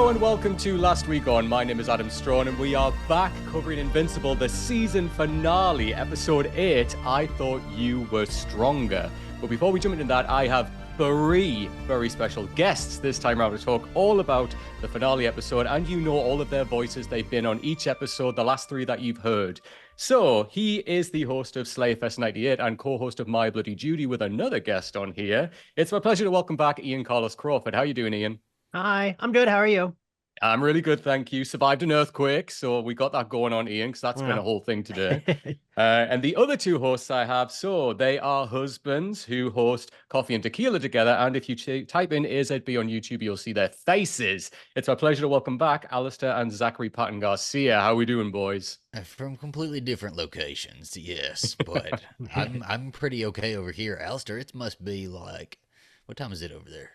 Hello and welcome to Last Week On. My name is Adam Straughan and we are back covering Invincible, the season finale, episode 8, I Thought You Were Stronger. But before we jump into that, I have 3 very special guests this time around to talk all about the finale episode, and you know all of their voices. They've been on each episode, the last 3 that you've heard. So he is the host of Slayerfest 98 and co-host of My Bloody Judy with another guest on here. It's my pleasure to welcome back Ian Carlos Crawford. How are you doing, Ian? Hi, I'm good. How are you? I'm really good, thank you. Survived an earthquake, so we got that going on, Ian, because that's been a whole thing today. And the other 2 hosts I have, so they are husbands who host Coffee and Tequila together, and if you type in AZB on YouTube, you'll see their faces. It's my pleasure to welcome back Alistair and Zachary Patton-Garcia. How are we doing, boys? From completely different locations, yes, but I'm pretty okay over here. Alistair, it must be like, what time is it over there?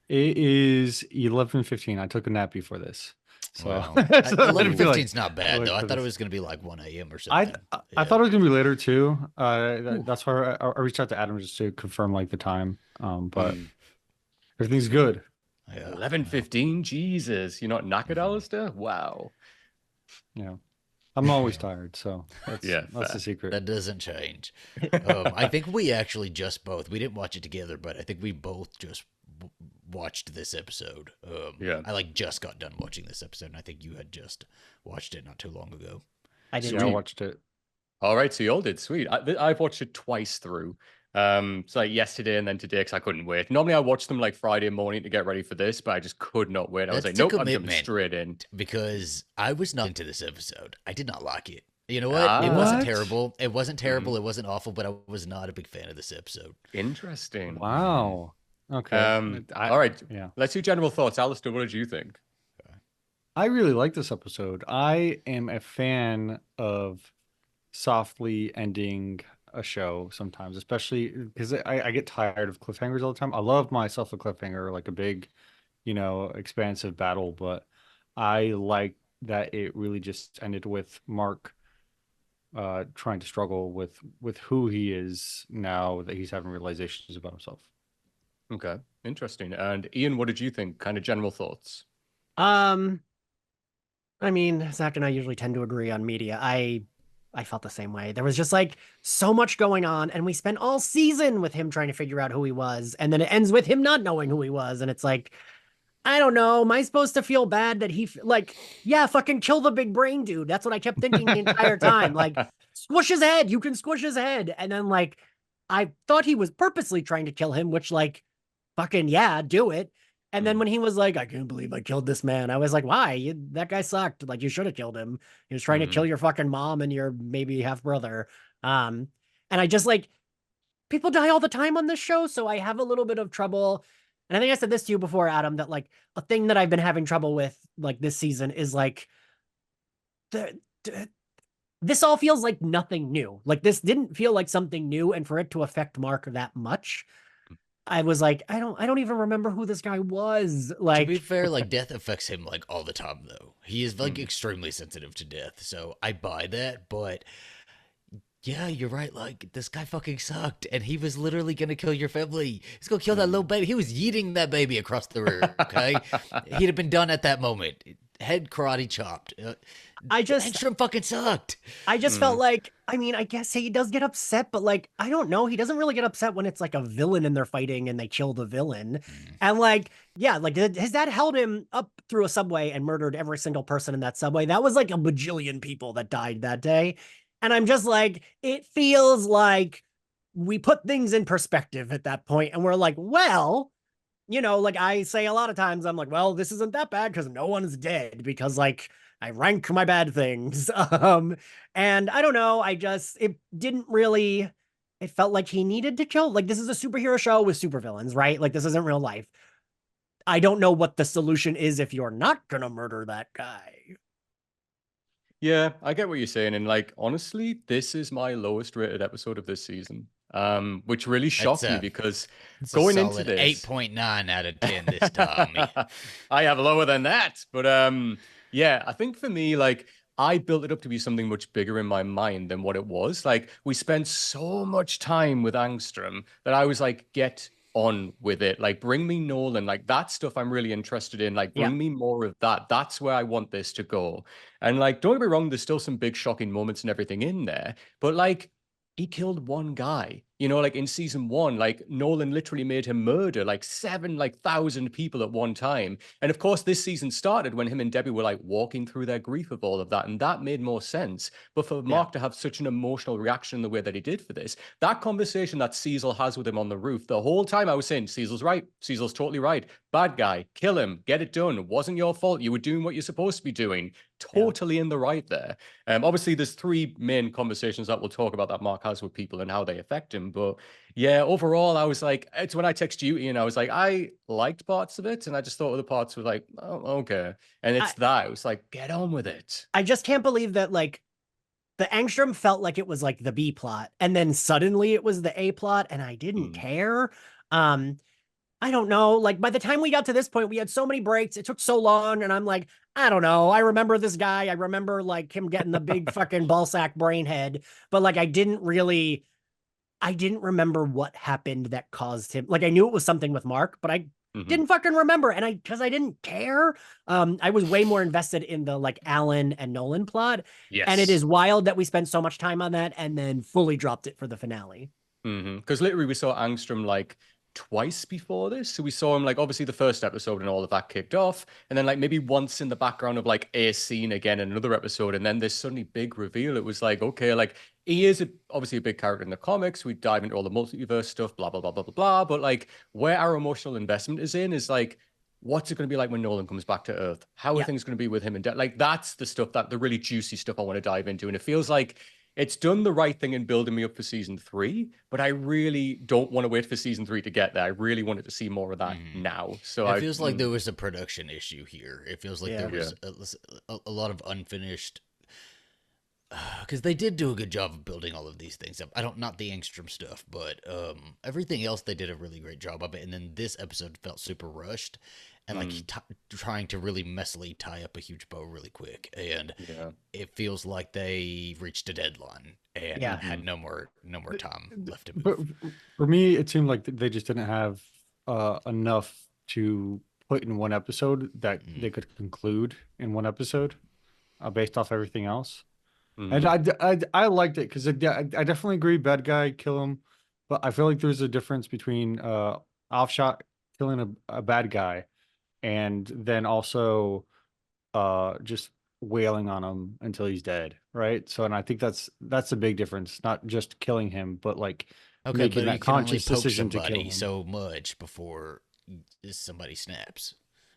It is 11:15. I took a nap before this. So, Well, so 11:15's not bad, though. I thought it was going to be like 1 a.m. or something. I thought it was going to be later, too. That's why I reached out to Adam just to confirm, like, the time. But everything's good. Yeah. 11:15? Jesus. You're not knackered, Alistair? Wow. Yeah. I'm always tired, so that's the secret. That doesn't change. I think we actually we didn't watch it together, but I think we both just watched this episode. I just got done watching this episode, and I think you had just watched it not too long ago. I did. Yeah, I watched it. All right, so you all did. Sweet. I've watched it twice through. So like yesterday and then today, because I couldn't wait. Normally I watch them like Friday morning to get ready for this, but I just could not wait. I was like, nope, I'm jumping straight in. Because I was not into this episode. I did not like it. You know what? It wasn't terrible. It wasn't terrible. It wasn't awful, but I was not a big fan of this episode. Interesting. Wow. Okay. All right. Yeah. Let's do general thoughts. Alistair, what did you think? I really like this episode. I am a fan of softly ending a show sometimes, especially because I get tired of cliffhangers all the time. I love myself a cliffhanger, like a big, expansive battle, but I like that it really just ended with Mark trying to struggle with who he is now that he's having realizations about himself. Okay, interesting. And Ian, what did you think? Kind of general thoughts? I mean, Zach and I usually tend to agree on media. I felt the same way. There was just like so much going on, and we spent all season with him trying to figure out who he was, and then it ends with him not knowing who he was, and it's like, I don't know. Am I supposed to feel bad that fucking kill the big brain dude? That's what I kept thinking the entire time. Like, squish his head. You can squish his head. And then like, I thought he was purposely trying to kill him, which like, fucking yeah, do it. And then when he was like, I can't believe I killed this man, I was like, why? That guy sucked. Like, you should have killed him. He was trying to kill your fucking mom and your maybe half brother. And I just like, people die all the time on this show, so I have a little bit of trouble. And I think I said this to you before, Adam, that like a thing that I've been having trouble with like this season is like, this all feels like nothing new. Like this didn't feel like something new, and for it to affect Mark that much, I was like, I don't even remember who this guy was. Like, to be fair, like death affects him like all the time though. He is like extremely sensitive to death, so I buy that. But yeah, you're right. Like this guy fucking sucked, and he was literally gonna kill your family. He's gonna kill that little baby. He was yeeting that baby across the room. Okay, he'd have been done at that moment. Head karate chopped. Angstrom fucking sucked. I just felt like, I mean, I guess he does get upset, but like, I don't know. He doesn't really get upset when it's like a villain and they're fighting and they kill the villain. And like, yeah, like his dad held him up through a subway and murdered every single person in that subway. That was like a bajillion people that died that day. And I'm just like, it feels like we put things in perspective at that point, and we're like, well, like I say a lot of times, I'm like, well, this isn't that bad because no one's dead, because like I rank my bad things. And I don't know. It didn't really, it felt like he needed to kill. Like, this is a superhero show with supervillains, right? Like, this isn't real life. I don't know what the solution is if you're not going to murder that guy. Yeah, I get what you're saying. And like, honestly, this is my lowest rated episode of this season. Which really shocked me because going into this 8.9 out of 10 this time. I have lower than that, but yeah, I think for me, like, I built it up to be something much bigger in my mind than what it was. Like, we spent so much time with Angstrom that I was like, get on with it. Like, bring me Nolan. Like, that stuff I'm really interested in. Like, bring me more of that. That's where I want this to go. And like, don't get me wrong, there's still some big shocking moments and everything in there, but like, he killed one guy. Like in season 1, like Nolan literally made him murder like 7,000 people at one time. And of course, this season started when him and Debbie were like walking through their grief of all of that, and that made more sense. But for Mark to have such an emotional reaction in the way that he did for this, that conversation that Cecil has with him on the roof, the whole time I was saying, Cecil's right. Cecil's totally right. Bad guy, kill him, get it done. It wasn't your fault. You were doing what you're supposed to be doing. Totally in the right there. Obviously, there's 3 main conversations that we'll talk about that Mark has with people and how they affect him. But yeah, overall, I was like, it's when I texted you, Ian, I was like, I liked parts of it, and I just thought other parts were like, oh, okay. And it's it was like, get on with it. I just can't believe that, like, the Angstrom felt like it was like the B plot, and then suddenly it was the A plot, and I didn't care. I don't know. Like, by the time we got to this point, we had so many breaks. It took so long, and I'm like, I don't know. I remember this guy. I remember like him getting the big fucking ballsack brain head, but like I didn't remember what happened that caused him. Like, I knew it was something with Mark, but I didn't fucking remember. And because I didn't care. I was way more invested in the like Alan and Nolan plot. Yes. And it is wild that we spent so much time on that and then fully dropped it for the finale. Because literally we saw Angstrom like twice before this. So we saw him like obviously the first episode and all of that kicked off, and then like maybe once in the background of like a scene again in another episode, and then this suddenly big reveal. It was like, okay, like he is obviously a big character in the comics. We dive into all the multiverse stuff, blah blah blah blah blah blah. But like where our emotional investment is like, what's it going to be like when Nolan comes back to Earth? How are things going to be with him and like that's the stuff, that the really juicy stuff I want to dive into. And it feels like it's done the right thing in building me up for season 3, but I really don't want to wait for season 3 to get there. I really wanted to see more of that now. So it feels like there was a production issue here. It feels like there was a lot of unfinished, because they did do a good job of building all of these things up. Not the Angstrom stuff, but everything else they did a really great job of it. And then this episode felt super rushed and like trying to really messily tie up a huge bow really quick. And it feels like they reached a deadline and had no more time left to move. But for me, it seemed like they just didn't have enough to put in one episode that they could conclude in one episode based off everything else. And I liked it because I definitely agree, bad guy, kill him. But I feel like there's a difference between Offshot killing a bad guy and then also just wailing on him until he's dead, right? So, and I think that's a big difference, not just killing him, but like making that conscious decision to kill him so much before somebody snaps.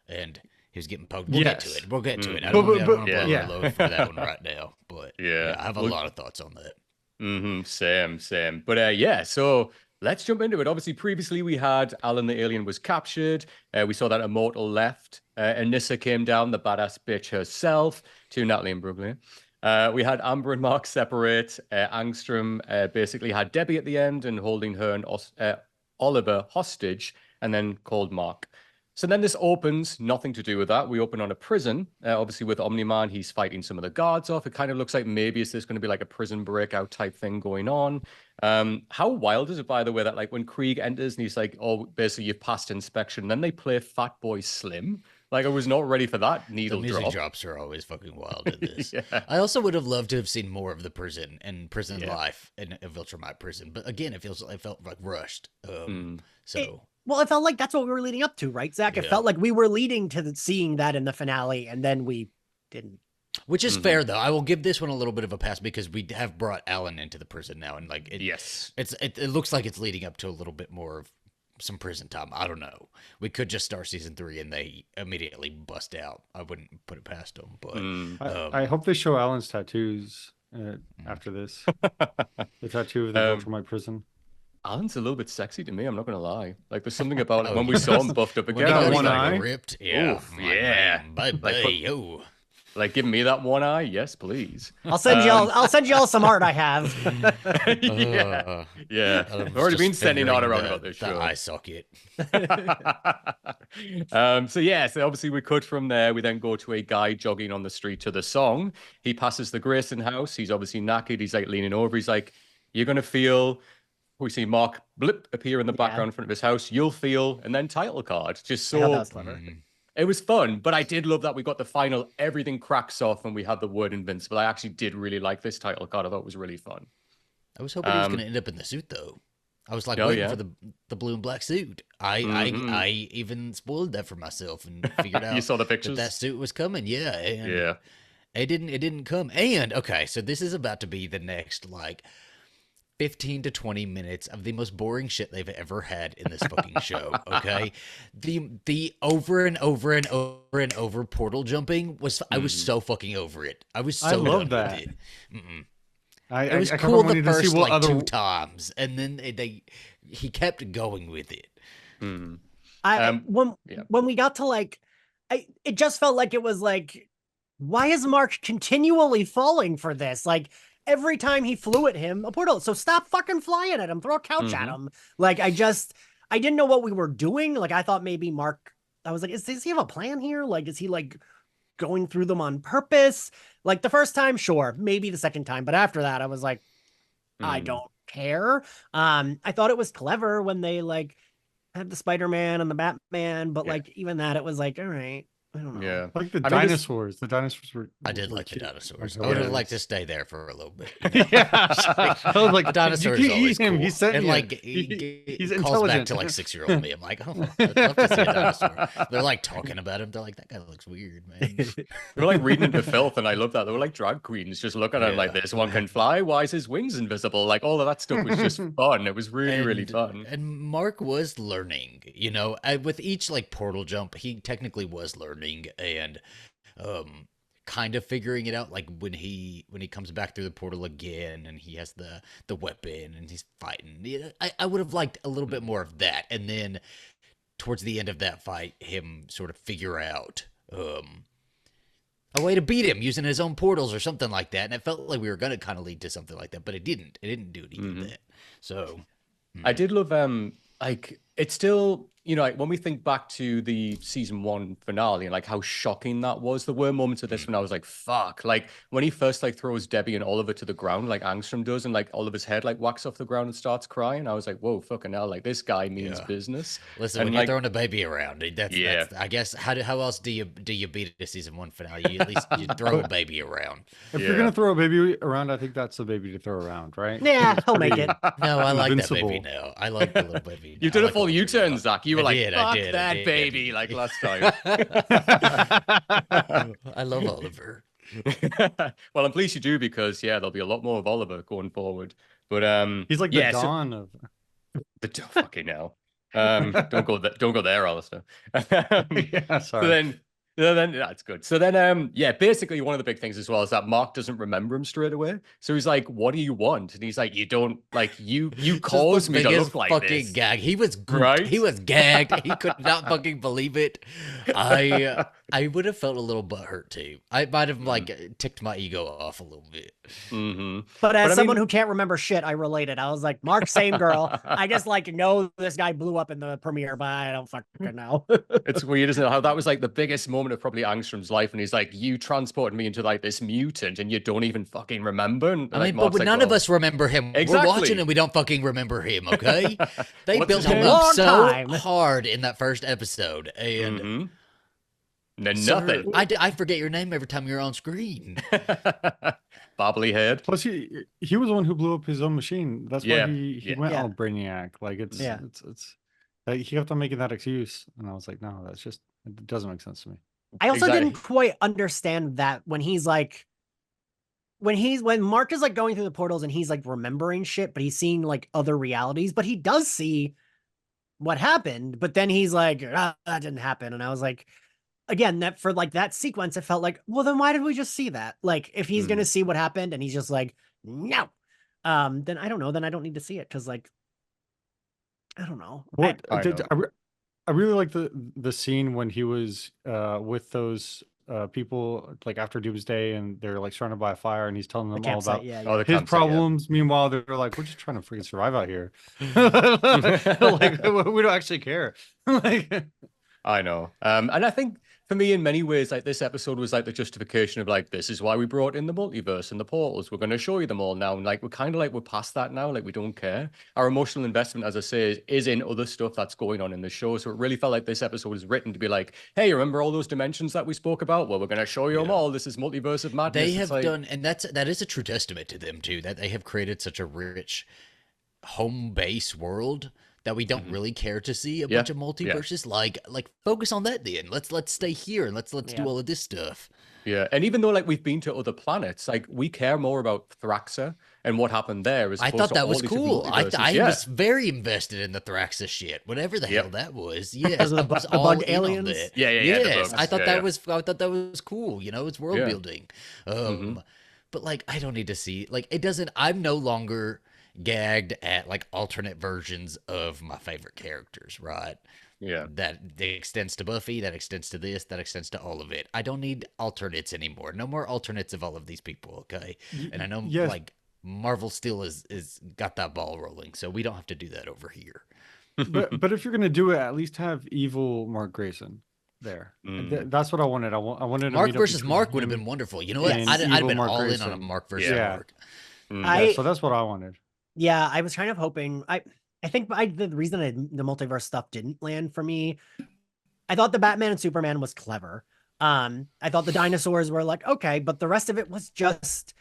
And he was getting poked. We'll get to it. We'll get to it. I don't want to blow our load for that one right now, but I have a lot of thoughts on that. Same. But so let's jump into it. Obviously, previously we had Alan the alien was captured. We saw that Immortal left. Anissa came down, the badass bitch herself, to Natalie and Brooklyn. We had Amber and Mark separate. Angstrom basically had Debbie at the end and holding her and Oliver hostage, and then called Mark. So then this opens, nothing to do with that. We open on a prison, obviously with Omni-Man. He's fighting some of the guards off. It kind of looks like maybe is this going to be like a prison breakout type thing going on. How wild is it, by the way, that like when Krieg enters and he's like, oh, basically you've passed inspection. Then they play Fatboy Slim. Like I was not ready for that needle drop. The music drops are always fucking wild in this. I also would have loved to have seen more of the prison and prison life in Viltrumite prison. But again, it felt like rushed. Well, it felt like that's what we were leading up to, right, Zach? It felt like we were leading to seeing that in the finale, and then we didn't. Which is fair, though. I will give this one a little bit of a pass because we have brought Alan into the prison now, and like, it looks like it's leading up to a little bit more of some prison time. I don't know. We could just start season 3 and they immediately bust out. I wouldn't put it past them, but I hope they show Alan's tattoos after this. The tattoo of the Viltrumite prison. Alan's a little bit sexy to me, I'm not going to lie. Like, there's something about it when we saw him buffed up again. Got one eye ripped. Yeah. Oof, yeah. Bye-bye. Like, give me that one eye? Yes, please. I'll send y'all some art I have. Yeah. I've already been sending art around about this show. The eye socket. So obviously we cut from there. We then go to a guy jogging on the street to the song. He passes the Grayson house. He's obviously knackered. He's like leaning over. He's like, you're going to feel we see Mark blip appear in the Yeah. background in front of his house. You'll feel, and then title card. Just I thought that so was clever. it was fun, but I did love that we got the final. Everything cracks off, and we had the word Invincible. I actually did really like this title card. I thought it was really fun. I was hoping he was going to end up in the suit, though. I was like Oh, waiting yeah. for the blue and black suit. I even spoiled that for myself and figured out You saw the pictures? that suit was coming. Yeah, and Yeah. it didn't come. And okay, so this is about to be the next like 15 to 20 minutes of the most boring shit they've ever had in this fucking show. Okay, the over and over and over and over portal jumping was I was so fucking over it. I was so I love done that. with it. I It was kinda cool the wanted to see first what like other... 2 times, and then he kept going with it. Mhm. When we got to like, it just felt like it was like, why is Mark continually falling for this? Like every time he flew at him, a portal. So stop fucking flying at him. Throw a couch at him. Like I didn't know what we were doing. Like I thought maybe Mark. I was like, does he have a plan here? Like, is he like going through them on purpose? Like the first time, sure, maybe the second time, but after that, I was like, I don't care. I thought it was clever when they like had the Spider-Man and the Batman, but like even that, it was like, all right, I don't know. Yeah. Like the I mean, dinosaurs. The dinosaurs were... I did were like the cute. dinosaurs. Like, I would have yeah. liked to stay there for a little bit. You know? Yeah. I was like, The dinosaurs you is can always eat him. cool. He's sentient. And like He's he calls back intelligent. to like 6-year-old me. I'm like, oh, I'd love to see a dinosaur. They're like talking about him. They're like, that guy looks weird, man. They were like reading into filth, and I love that. They were like drag queens, just looking at him like, this one can fly. Why is his wings invisible? Like all of that stuff was just fun. It was really fun. And Mark was learning, you know, with each like portal jump, he technically was learning and kind of figuring it out. Like when he comes back through the portal again, and he has the weapon and he's fighting. I would have liked a little bit more of that, and then towards the end of that fight, him sort of figure out a way to beat him using his own portals or something like that. And it felt like we were going to kind of lead to something like that, but it didn't. It didn't do any of that. So I did love like it's still, you know, like when we think back to the season 1 finale and like how shocking that was, there were moments of this when I was like, fuck. Like when he first like throws Debbie and Oliver to the ground like Angstrom does, and like Oliver's head like whacks off the ground and starts crying, I was like, whoa, fucking hell, like this guy means business. Listen, and when like, you're throwing a baby around, that's I guess how else do you beat a season 1 finale? You at least you throw a baby around. If you're gonna throw a baby around, I think that's the baby to throw around, right? Yeah, he'll make it. No, I like that Invincible. baby now. I like the little baby. you did a full U-turn, Zach. You were like, did, fuck I did, that I baby, did. like last time. I love Oliver. Well, I'm pleased you do, because there'll be a lot more of Oliver going forward. But He's like the Dawn of... fucking hell. Don't go there, Alistair. Yeah, sorry. So then that's good. So then, basically one of the big things as well is that Mark doesn't remember him straight away. So he's like, "What do you want?" And he's like, "You don't like you caused me to look like fucking this." gag. He was Right? He was gagged. He could not fucking believe it. I would have felt a little butthurt too. I might have like ticked my ego off a little bit. Mm-hmm. But as someone who can't remember shit, I related. I was like, Mark, same girl. I just like know this guy blew up in the premiere, but I don't fucking know. It's weird, isn't it? How that was like the biggest moment of probably Angstrom's life, and he's like, "You transported me into like this mutant, and you don't even fucking remember." And I like, mean, Mark's but like, none of "Well, us remember him. Exactly. We're watching and we don't fucking remember him, okay? They What's built his him name? up Long so time. hard in that first episode. And Mhm. Then sir, nothing. I forget your name every time you're on screen. Bobbly head. Plus, he was the one who blew up his own machine. That's Yeah, why he yeah. went Yeah. all brainiac. Like it's Yeah. he kept on making that excuse, and I was like, no, that's just it doesn't make sense to me. I also Exactly. didn't quite understand that when he's like, when Mark is like going through the portals and he's like remembering shit, but he's seeing like other realities, but he does see what happened, but then he's like, that didn't happen. And I was like, again, that for like that sequence, it felt like, well, then why did we just see that? Like, if he's going to see what happened and he's just like, no, then I don't know. Then I don't need to see it. Cause like, I don't know. What I know. I really like the scene when he was with those people like after Doomsday, and they're like surrounded by a fire, and he's telling The them all campsite, about yeah, Oh, the his campsite, problems. Meanwhile, they're like, we're just trying to freaking survive out here. Like we don't actually care. Like I know. And I think for me, in many ways, like this episode was like the justification of like, this is why we brought in the multiverse and the portals. We're going to show you them all now. And like, we're kind of like, we're past that now. Like, we don't care. Our emotional investment, as I say, is in other stuff that's going on in the show. So it really felt like this episode was written to be like, hey, remember all those dimensions that we spoke about? Well, we're going to show you them all. This is Multiverse of Madness. They have done, and that is a true testament to them too, that they have created such a rich home base world that we don't really care to see a bunch of multiverses. Like focus on that then. Let's stay here and let's do all of this stuff. Yeah, and even though like we've been to other planets, like we care more about Thraxa and what happened there. As I thought that was cool. I was very invested in the Thraxa shit, whatever the hell that was. Yeah, the bug aliens. Yeah. Yes, I thought that was cool. You know, it's world building. But like, I don't need to see like it doesn't. I'm no longer gagged at like alternate versions of my favorite characters, right? Yeah. That extends to Buffy, that extends to this, that extends to all of it. I don't need alternates anymore. No more alternates of all of these people, okay? And I know like Marvel still is got that ball rolling, so we don't have to do that over here. But if you're gonna do it, at least have evil Mark Grayson there. That's what I wanted. I wanted Mark versus Mark would have been wonderful. You know what? I'd have been all in on a Mark versus Mark. So that's what I wanted. Yeah, I was kind of hoping. I think the reason the multiverse stuff didn't land for me, I thought the Batman and Superman was clever. I thought the dinosaurs were like, okay, but the rest of it was just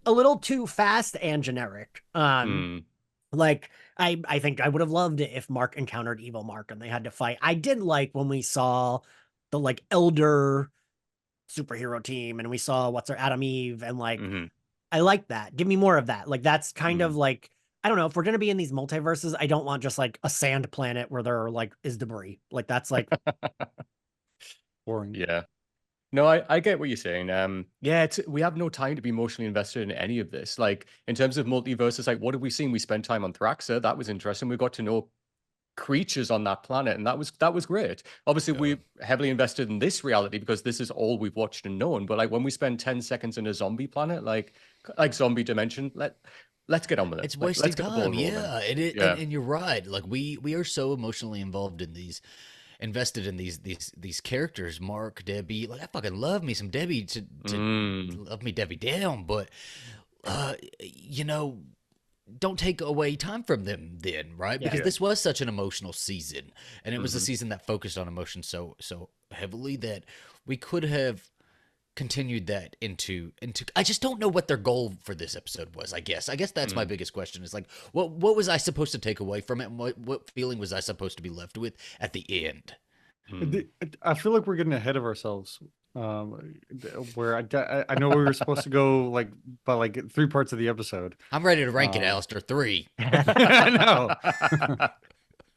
a little too fast and generic. Like, I think I would have loved it if Mark encountered evil Mark and they had to fight. I did like when we saw the like elder superhero team and we saw Adam Eve and like, I like that. Give me more of that. Like, that's kind of like, I don't know, if we're going to be in these multiverses, I don't want just like a sand planet where there like is debris. Like, that's like boring. Yeah. No, I get what you're saying. We have no time to be emotionally invested in any of this. Like, in terms of multiverses, like, what have we seen? We spent time on Thraxa. That was interesting. We got to know creatures on that planet, and that was great. Obviously, we heavily invested in this reality because this is all we've watched and known. But like, when we spend 10 seconds in a zombie planet, like zombie dimension, let's get on with it. It's wasting time. Yeah. And you're right. Like, we are so emotionally involved in these. Invested in these characters, Mark, Debbie. Like, I fucking love me some Debbie to love me Debbie down, but you know, don't take away time from them then, right? Because this was such an emotional season, and it was a season that focused on emotion so heavily that we could have continued that into I just don't know what their goal for this episode was. I guess that's my biggest question, is like, what was I supposed to take away from it, and what feeling was I supposed to be left with at the end? I feel like we're getting ahead of ourselves, where I know we were supposed to go like by like 3 parts of the episode. I'm ready to rank it, Alistair. 3. I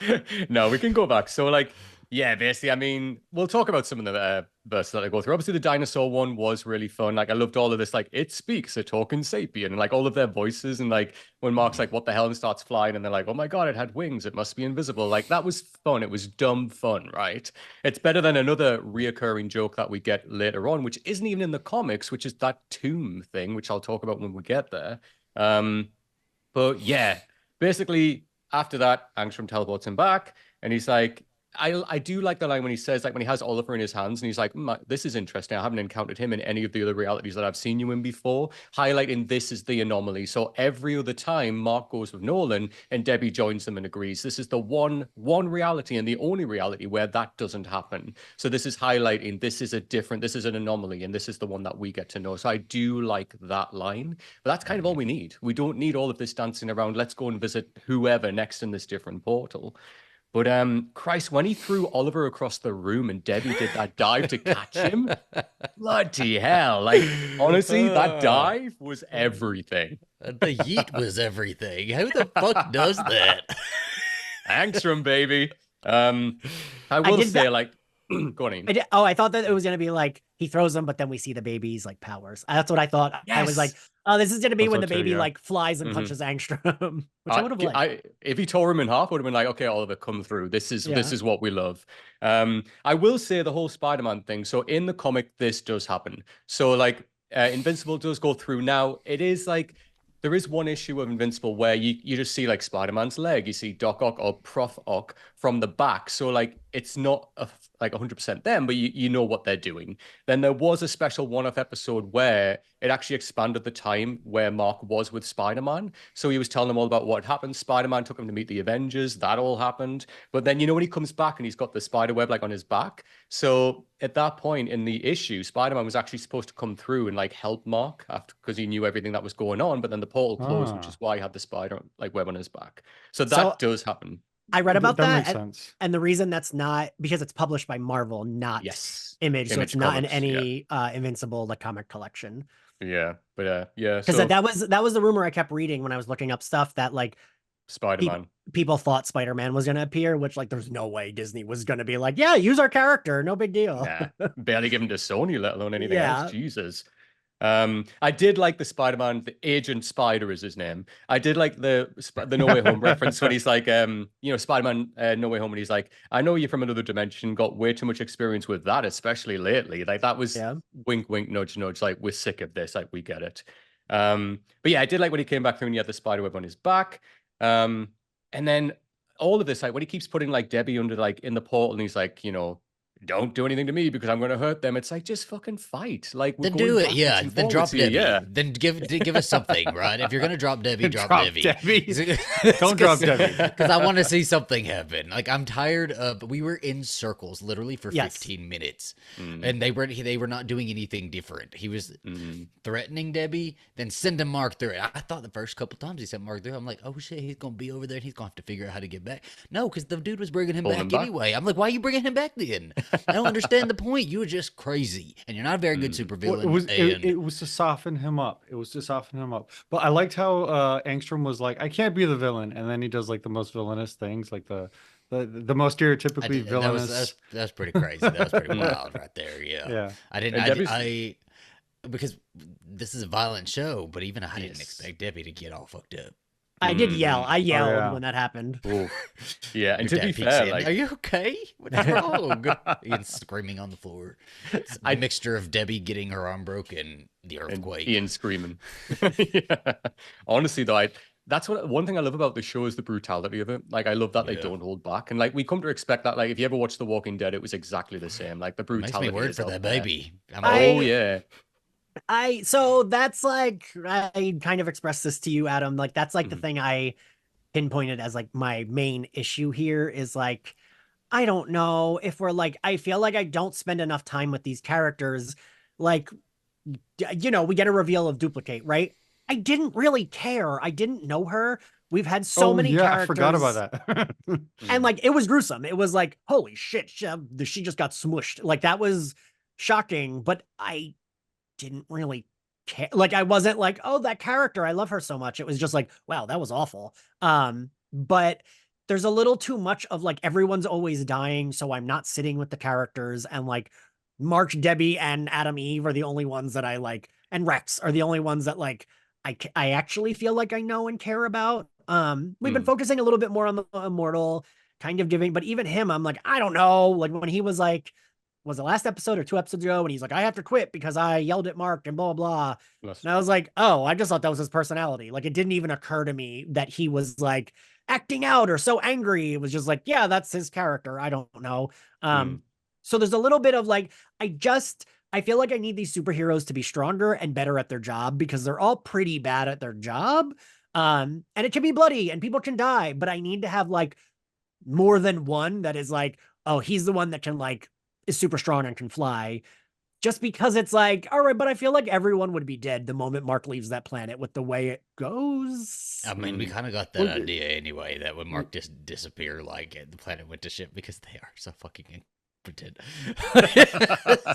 know. No, we can go back. So like, yeah, basically, I mean, we'll talk about some of the verses that I go through. Obviously, the dinosaur one was really fun. Like, I loved all of this, like, it speaks, a talking sapien, and like all of their voices. And like, when Mark's like, what the hell, and starts flying, and they're like, oh my God, it had wings. It must be invisible. Like, that was fun. It was dumb fun, right? It's better than another reoccurring joke that we get later on, which isn't even in the comics, which is that tomb thing, which I'll talk about when we get there. But yeah, basically, after that, Angstrom teleports him back, and he's like, I do like the line when he says, like, when he has Oliver in his hands and he's like, this is interesting. I haven't encountered him in any of the other realities that I've seen you in before, highlighting this is the anomaly. So every other time Mark goes with Nolan and Debbie joins them and agrees, this is the one reality and the only reality where that doesn't happen. So this is highlighting this is an anomaly, and this is the one that we get to know. So I do like that line, but that's kind of all we need. We don't need all of this dancing around. Let's go and visit whoever next in this different portal. But Christ, when he threw Oliver across the room and Debbie did that dive to catch him, bloody hell. Like, honestly, that dive was everything. The yeet was everything. Who the fuck does that? Angstrom, baby. I will say, like, go on, Ian. I thought that it was going to be like, he throws them, but then we see the baby's like powers. That's what I thought. Yes. I was like, oh, this is going to be when the baby like flies and punches Angstrom, which I would have liked. If he tore him in half, I would have been like, okay, Oliver, come through. This is what we love. I will say the whole Spider-Man thing. So in the comic, this does happen. So like, Invincible does go through. Now it is like, there is one issue of Invincible where you just see like Spider-Man's leg. You see Doc Ock or Prof Ock from the back. So like, it's not like 100% them, but you know what they're doing. Then there was a special one-off episode where it actually expanded the time where Mark was with Spider-Man. So he was telling them all about what happened. Spider-Man took him to meet the Avengers. That all happened. But then, when he comes back and he's got the spider web like on his back. So at that point in the issue, Spider-Man was actually supposed to come through and like help Mark after, because he knew everything that was going on. But then the portal closed, which is why he had the spider like web on his back. So that does happen. I read about That makes that, sense. and the reason that's not because it's published by Marvel, not Image, so it's not in any Invincible the comic collection. Yeah, but yeah, because that was the rumor I kept reading when I was looking up stuff that like Spider-Man. People thought Spider-Man was going to appear, which like there's no way Disney was going to be like, yeah, use our character, no big deal. Nah, barely give him to Sony, let alone anything else. Jesus. I did like the Spider-Man, the Agent Spider is his name. I did like the No Way Home reference when he's like, Spider-Man No Way Home, and he's like, I know you're from another dimension, got way too much experience with that, especially lately. Like that was wink, wink, nudge, nudge. Like we're sick of this. Like we get it. But yeah, I did like when he came back through and he had the spider web on his back. And then all of this, like when he keeps putting like Debbie under like in the portal, and he's like, don't do anything to me because I'm going to hurt them. It's like, just fucking fight. Like, then do it. Yeah. Then drop Debbie. Yeah. Then give us something, right? If you're going to drop Debbie, drop Debbie. Don't drop Debbie. Because I want to see something happen. Like, I'm tired of, we were in circles literally for 15 minutes. And they were not doing anything different. He was threatening Debbie, then sending Mark through it. I thought the first couple times he sent Mark through, I'm like, oh shit, he's going to be over there and he's going to have to figure out how to get back. No, because the dude was bringing him back anyway. I'm like, why are you bringing him back then? I don't understand the point. You were just crazy, and you're not a very good supervillain. It was to soften him up. It was to soften him up. But I liked how Angstrom was like, I can't be the villain, and then he does like the most villainous things, like the most stereotypically villainous. That's pretty crazy. That was pretty wild right there. Yeah. I because this is a violent show, but even I didn't expect Debbie to get all fucked up. I did yell. I yelled when that happened. Yeah, and to be fair, like, are you okay? What's wrong? Ian's screaming on the floor. It's a mixture of Debbie getting her arm broken, the earthquake, and Ian screaming. Yeah. Honestly, though, that's one thing I love about the show is the brutality of it. Like, I love that they don't hold back, and like we come to expect that. Like, if you ever watch The Walking Dead, it was exactly the same. Like the brutality. Makes me worried for that baby. Yeah. So that's like, I kind of expressed this to you, Adam. Like, that's like the thing I pinpointed as like my main issue here is like, I don't know if we're like, I feel like I don't spend enough time with these characters. Like, we get a reveal of Duplicate, right? I didn't really care. I didn't know her. We've had so many characters. I forgot about that. And like, it was gruesome. It was like, holy shit, she just got smushed. Like, that was shocking, but I didn't really care. Like, I wasn't like, oh, that character, I love her so much. It was just like, wow, that was awful. But there's a little too much of like, everyone's always dying, so I'm not sitting with the characters, and like Mark, Debbie, and Adam Eve are the only ones that I like, and Rex are the only ones that like I actually feel like I know and care about. We've been focusing a little bit more on the Immortal, kind of giving, but even him, I'm like, I don't know. Like when he was like, was it last episode or 2 episodes ago? And he's like, I have to quit because I yelled at Mark and blah, blah, blah. And I was like, oh, I just thought that was his personality. Like, it didn't even occur to me that he was like acting out or so angry. It was just like, yeah, that's his character. I don't know. So there's a little bit of like, I feel like I need these superheroes to be stronger and better at their job because they're all pretty bad at their job. And it can be bloody and people can die, but I need to have like more than one that is like, oh, he's the one that can like, is super strong and can fly, just because it's like, all right, but I feel like everyone would be dead the moment Mark leaves that planet with the way it goes. I mean, we kind of got that idea anyway, that when Mark just disappeared, like the planet went to shit because they are so fucking incompetent.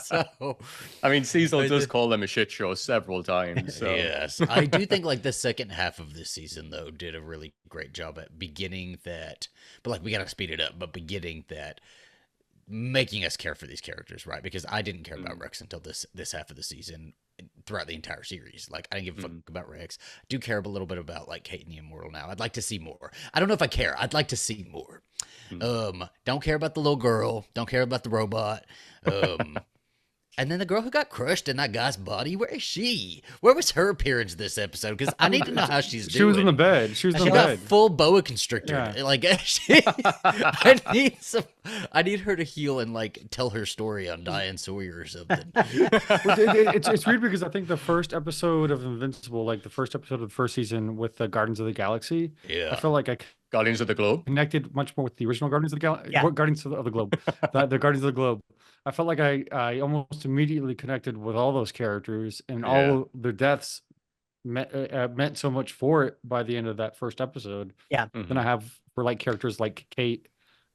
So, I mean, Cecil does call them a shit show several times. So. Yes, I do think like the second half of this season though did a really great job at beginning that, but like we gotta speed it up, but beginning that. Making us care for these characters, right? Because I didn't care about Rex until this half of the season, throughout the entire series. Like, I didn't give a fuck about Rex. I do care a little bit about like Kate and the Immortal now. I'd like to see more. I don't know if I care. I'd like to see more. Don't care about the little girl. Don't care about the robot. And then the girl who got crushed in that guy's body, where is she? Where was her appearance this episode? Because I need to know how she's doing. She was in the bed. She was in the got bed. full boa constrictor. Yeah. Like, I need her to heal and like tell her story on Diane Sawyer or something. It's weird because I think the first episode of Invincible, like the first episode of the first season with the Guardians of the Galaxy, Yeah. I feel like I Guardians of the Globe. connected much more with the original Guardians of the Galaxy. Yeah. Guardians of the Globe. the Guardians of the Globe. I felt like I almost immediately connected with all those characters, and all their deaths meant so much for it by the end of that first episode. Yeah. Than I have for like characters like Kate,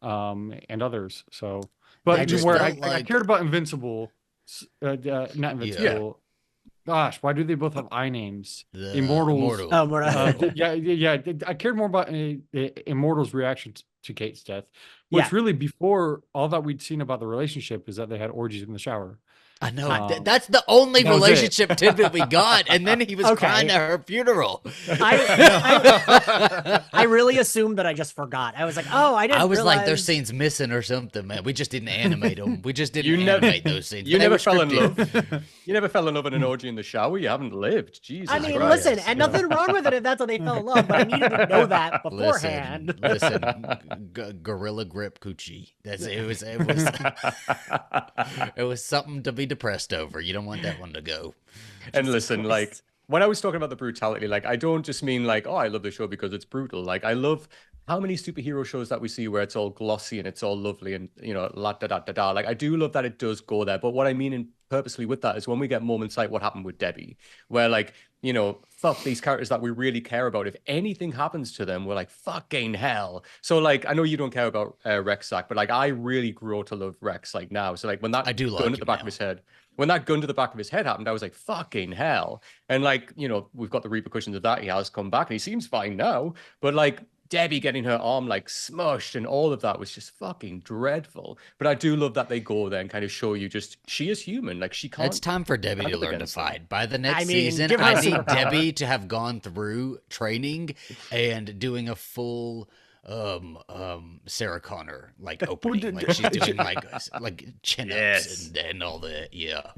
and others. So, but I just where felt I like- cared about Invincible, not Invincible. Gosh, why do they both have I names? The Immortals. Oh, more Yeah. I cared more about Immortals' reaction to Kate's death, which really before all that we'd seen about the relationship is that they had orgies in the shower. I know. That's the only that was it. relationship tidbit we got. And then he was crying at her funeral. I really assumed that I just forgot. I was like, oh, I didn't I was like, there's realize- scenes missing or something, man. We just didn't animate them. We just didn't You never- animate those scenes. You They never were fell in scripted. love. You never fell in love in an orgy in the shower. You haven't lived. Jesus I mean, Christ. listen, and nothing wrong with it if that's how they fell in love, but I needed to know that beforehand. Listen, gorilla grip coochie. It was something to be depressed over. You don't want that one to go. And listen, like when I was talking about the brutality, like I don't just mean like, oh, I love the show because it's brutal. Like I love how many superhero shows that we see where it's all glossy and it's all lovely and la da da da da. Like I do love that it does go there. But what I mean purposely with that is when we get moments like what happened with Debbie, where like, fuck these characters that we really care about. If anything happens to them, we're like, fucking hell. So like, I know you don't care about Rex, Zach, but like I really grew to love Rex like now. So like when that I do like gun at the him back now. of his head, when that gun to the back of his head happened, I was like, fucking hell. And like, we've got the repercussions of that. He has come back and he seems fine now. But like Debbie getting her arm like smushed and all of that was just fucking dreadful. But I do love that they go there and kind of show you just she is human. Like she can't. It's time for Debbie to up learn to against them. fight. By the next I mean, season, give her I a need superpower. Debbie to have gone through training and doing a full Sarah Connor like opening, like she's doing like chin ups and all that. Yeah,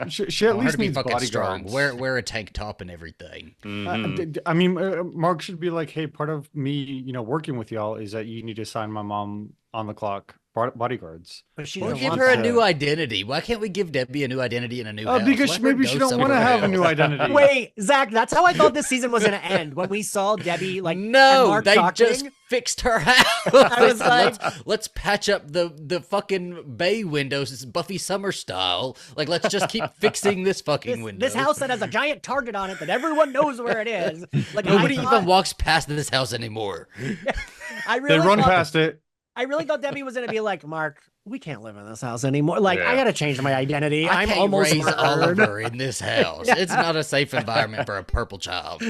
She at I want her least to be needs fucking strong. bodyguards. Wear a tank top and everything. I mean, Mark should be like, hey, part of me, working with y'all is that you need to sign my mom on the clock bodyguards. But she Or doesn't give want her a that. new identity. Why can't we give Debbie a new identity and a new house? Because Let her maybe go she don't want to somewhere have a new else. identity. Wait, Zach, that's how I thought this season was going to end. When we saw Debbie, like, and No, Mark they talking, just fixed her house. I was like- let's patch up the fucking bay windows. It's Buffy Summer style. Like, let's just keep fixing this fucking window. this house that has a giant target on it that everyone knows where it is. Like, Nobody I even thought, walks past this house anymore. I They really run thought, past it. I really thought Debbie was going to be like, Mark, we can't live in this house anymore. Like, Yeah. I got to change my identity. I I'm can't almost raise murdered. Oliver in this house. It's not a safe environment for a purple child.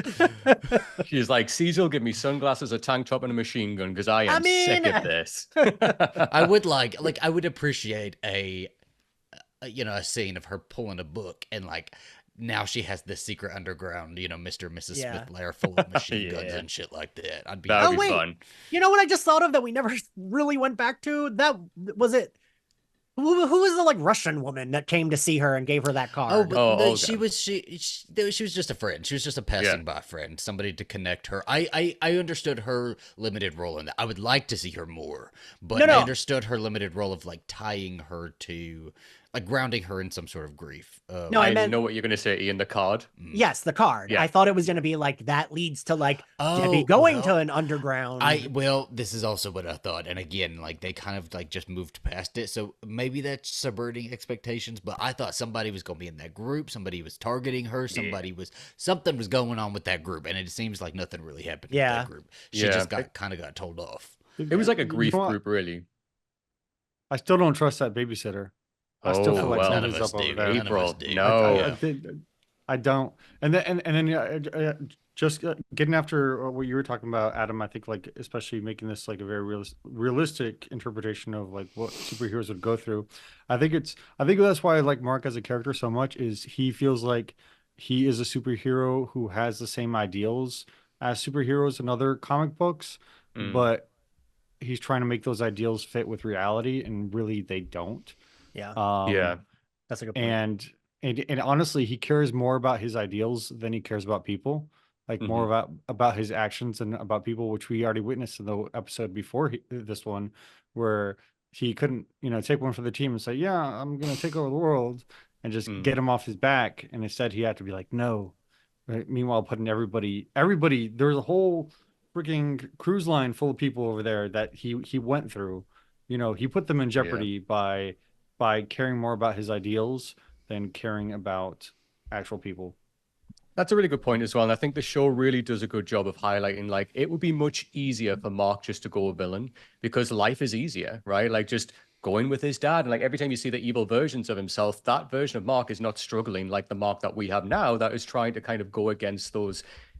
She's like, Cecil, give me sunglasses, a tank top, and a machine gun because I am sick of this. I would I would appreciate a scene of her pulling a book and like now she has this secret underground, Mr. and Mrs. Yeah. Smith lair full of machine guns Yeah. and shit like that. I'd be That would Oh, be wait. fun. You know what I just thought of that we never really went back to? That was it. Who was the like Russian woman that came to see her and gave her that Oh, card? but Oh, okay. she was just a friend. She was just a passing by friend, somebody to connect her. I understood her limited role in that. I would like to see her more, but No. I understood her limited role of like tying her to, like grounding her in some sort of grief. No, I I meant- know what you're going to say, Ian, the card. Yes, the card. Yeah. I thought it was going to be like that leads to like Debbie Oh, going well, to an underground. This is also what I thought, and again, like they kind of like just moved past it, so maybe that's subverting expectations. But I thought somebody was going to be in that group, somebody was targeting her, something was going on with that group, and it seems like nothing really happened with Yeah. that group. She Yeah. just got told off. It was like a You grief know what? group, really. I still don't trust that babysitter. I still feel Oh, like well. None of something's us up over do. there. None of April, us do. no. I don't. And then just getting after what you were talking about, Adam. I think like especially making this like a very realistic interpretation of like what superheroes would go through. I think that's why I like Mark as a character so much. Is he feels like he is a superhero who has the same ideals as superheroes in other comic books, but he's trying to make those ideals fit with reality, and really they don't. yeah. Yeah. That's a good point. And honestly, he cares more about his ideals than he cares about people. Like more about his actions and about people, which we already witnessed in the episode before this one, where he couldn't, take one for the team and say, "Yeah, I'm gonna take over the world," and just get him off his back. And instead, he had to be like, "No." Right? Meanwhile, putting everybody, there was a whole freaking cruise line full of people over there that he went through. He put them in jeopardy by caring more about his ideals than caring about actual people. That's a really good point as well. And I think the show really does a good job of highlighting, like, it would be much easier for Mark just to go a villain because life is easier, right? Like, just going with his dad. And like, every time you see the evil versions of himself, that version of Mark is not struggling like the Mark that we have now that is trying to kind of go against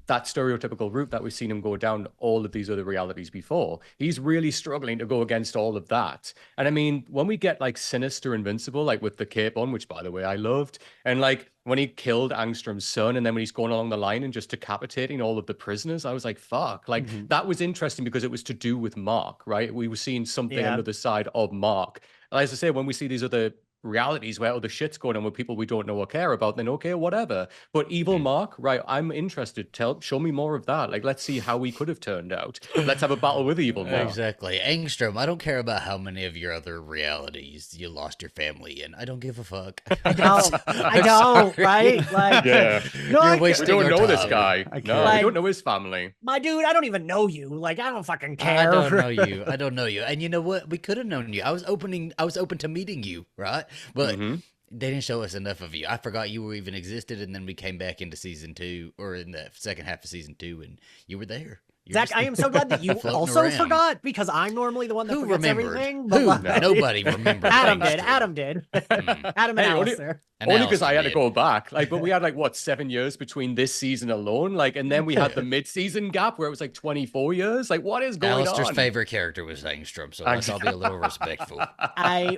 that stereotypical route that we've seen him go down all of these other realities before. He's really struggling to go against all of that. And I mean, when we get like sinister Invincible, like with the cape on, which by the way, I loved, and like when he killed Angstrom's son, and then when he's going along the line and just decapitating all of the prisoners, I was like, fuck, like that was interesting because it was to do with Mark, right? We were seeing something another side of Mark. And as I say, when we see these other realities where other shit's going on with people we don't know or care about, then okay, whatever. But evil Mark, right? I'm interested. Show me more of that. Like, let's see how we could have turned out. Let's have a battle with evil Mark. Exactly. Angstrom, I don't care about how many of your other realities you lost your family in. I don't give a fuck. I don't, right? Like, You're wasting we don't know our this time. guy. No, Like, we don't know his family. my dude, I don't even know you. Like, I don't fucking care. I don't know you. I don't know you. And you know what? We could have known you. I was open to meeting you, right? But they didn't show us enough of you. I forgot you were even existed, and then we came back into season 2, or in the second half of season 2, and you were there. Zach, I am so glad that you also forgot, because I'm normally the one that forgets everything. But Nobody remembered. Adam did. Adam did. Adam and Alistair. Only because I had to go back. Like, but we had like what, 7 years between this season alone. Like, and then we had the mid-season gap where it was like 24 years. Like, what is going Alistair's on? favorite character was Angstrom, so I'll be a little respectful.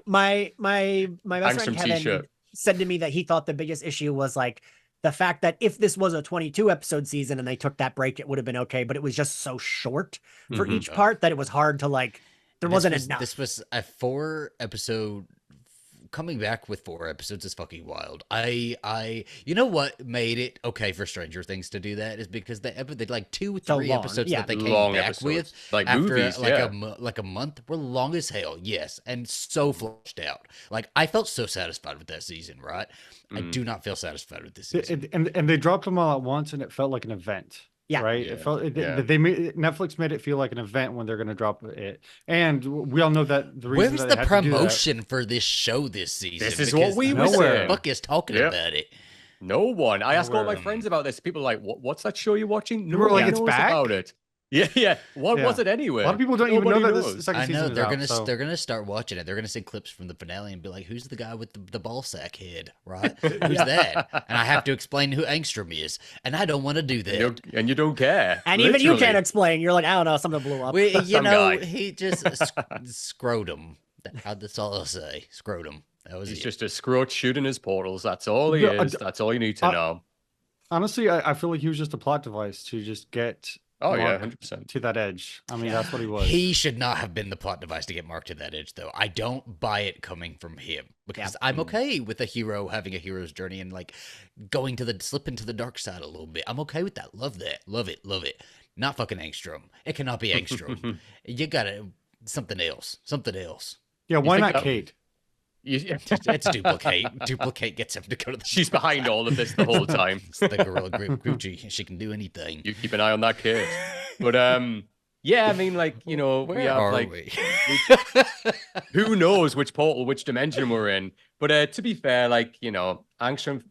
My best friend Angstrom Kevin t-shirt. said to me that he thought the biggest issue was like the fact that if this was a 22 episode season and they took that break, it would have been okay. But it was just so short for each part that it was hard to like. There wasn't enough. This was a 4-episode. Coming back with 4 episodes is fucking wild. You know what made it okay for Stranger Things to do that is because they like 2-3 episodes that they came back with like after movies, like a month were long as hell, yes, and so fleshed out. Like, I felt so satisfied with that season, right? I do not feel satisfied with this season. And they dropped them all at once, and it felt like an event. Yeah. Right. Yeah. It felt Netflix made it feel like an event when they're going to drop it, and we all know that the reason. Where's the promotion for this show this season? This is what we were saying. Fuck is talking about it. No one. I ask all my friends about this. People are like, "What's that show you're watching?" No we're like, one "It's knows back?" about it. Yeah. What was it anyway? A lot of people don't even know that knows. this second I season know is they're out, gonna so. they're gonna start watching it. They're gonna see clips from the finale and be like, "Who's the guy with the ball sack head? Right? Who's that?" And I have to explain who Angstrom is, and I don't want to do that. And you don't care. And even you can't explain. You're like, I don't know, something blew up. He just scrotum. That's all I'll say. Scrotum. That was He's it. just a scrote shooting his portals. That's all he is. That's all you need to know. Honestly, I feel like he was just a plot device to just get. Oh yeah, Mark 100%. to that edge. I mean, that's what he was. He should not have been the plot device to get Mark to that edge, though. I don't buy it coming from him because I'm okay with a hero having a hero's journey and like going to slip into the dark side a little bit. I'm okay with that. Love that. Love it. Love it. Not fucking Angstrom. It cannot be Angstrom. You gotta something else. Something else. Yeah, why not Kate? It's Duplicate. Duplicate gets him to go to the. She's behind all of this the whole time. It's the Gorilla Gucci. She can do anything. You keep an eye on that kid. But yeah, I mean, like, you know, we have like, who knows which portal, which dimension we're in. But to be fair, like, you know, Angstrom,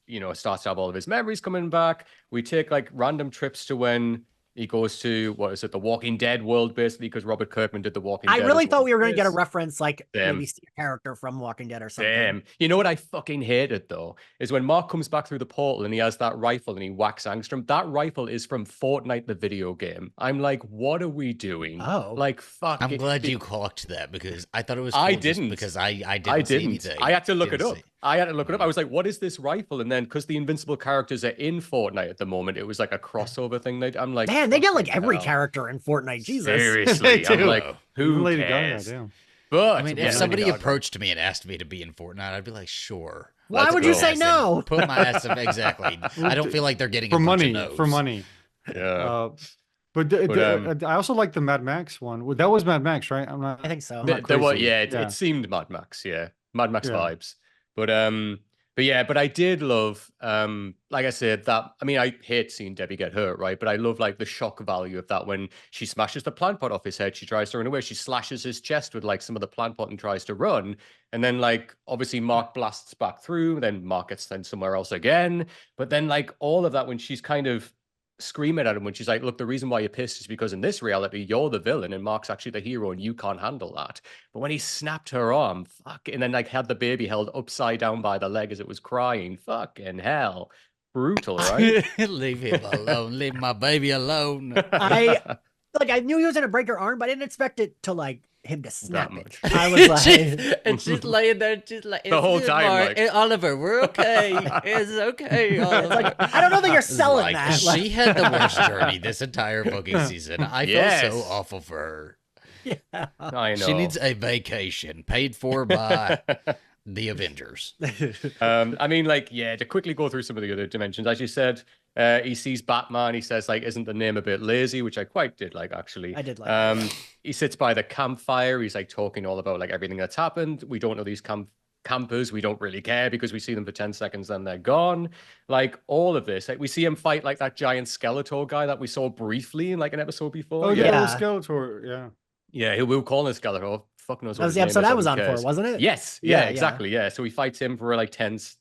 you know, starts to have all of his memories coming back. We take like random trips to when he goes to, what is it, the Walking Dead world, basically, because Robert Kirkman did the Walking Dead. I really thought we were going to to get a reference, like maybe see a character from Walking Dead or something. Damn. You know what I fucking hated, though, is when Mark comes back through the portal and he has that rifle and he whacks Angstrom. That rifle is from Fortnite, the video game. I'm like, what are we doing? Oh. Like, fuck. I'm glad you clocked that because I thought it was cool I didn't. because I didn't see anything. I had to look it up. See. I had to look it up. I was like, what is this rifle? And then because the Invincible characters are in Fortnite at the moment, it was like a crossover thing. I'm like, man, they get like every character in Fortnite. Jesus. Seriously. I'm like, who Lady cares? Gaga, But I mean, if somebody approached me and asked me to be in Fortnite, I'd be like, sure. Why would you say no? Put my ass in. Exactly. I don't feel like they're getting for a bunch money. of no's. For money. Yeah. But I also like the Mad Max one. That was Mad Max, right? I think so. It seemed Mad Max, Mad Max vibes. But I did love, like I said, that, I mean, I hate seeing Debbie get hurt, right? But I love like the shock value of that when she smashes the plant pot off his head, she tries to run away, she slashes his chest with like some of the plant pot and tries to run. And then like, obviously Mark blasts back through, then Mark gets sent somewhere else again. But then like all of that when she's kind of screaming at him when she's like, look, the reason why you're pissed is because in this reality you're the villain and Mark's actually the hero and you can't handle that. But when he snapped her arm, and then like had the baby held upside down by the leg as it was crying, fucking hell, brutal, right? Leave him alone. Leave my baby alone. I knew he was gonna break her arm, but I didn't expect it to like him to snap it. much. I was like, and she's laying there, just like the whole time, Mark, like, Oliver, we're okay. It's okay. Oliver. it's like, I don't know that you're selling Like, that. she had the worst journey this entire fucking season. I feel so awful for her. Yeah. I know. She needs a vacation paid for by the Avengers. I mean, like, yeah, to quickly go through some of the other dimensions, as you said, he sees Batman. He says, like, isn't the name a bit lazy? Which I quite did like, actually. I did like that. He sits by the campfire. He's like talking all about like everything that's happened. We don't know these campers. We don't really care because we see them for 10 seconds, then they're gone. Like all of this, like we see him fight like that giant Skeletor guy that we saw briefly in like an episode before. Oh yeah, Yeah. Skeletor. Yeah, we'll call him Skeletor. Fuck knows what That was his the name episode is, I who was on cares? for, wasn't it? Yes. Yeah, exactly. Yeah. So he fights him for like tenth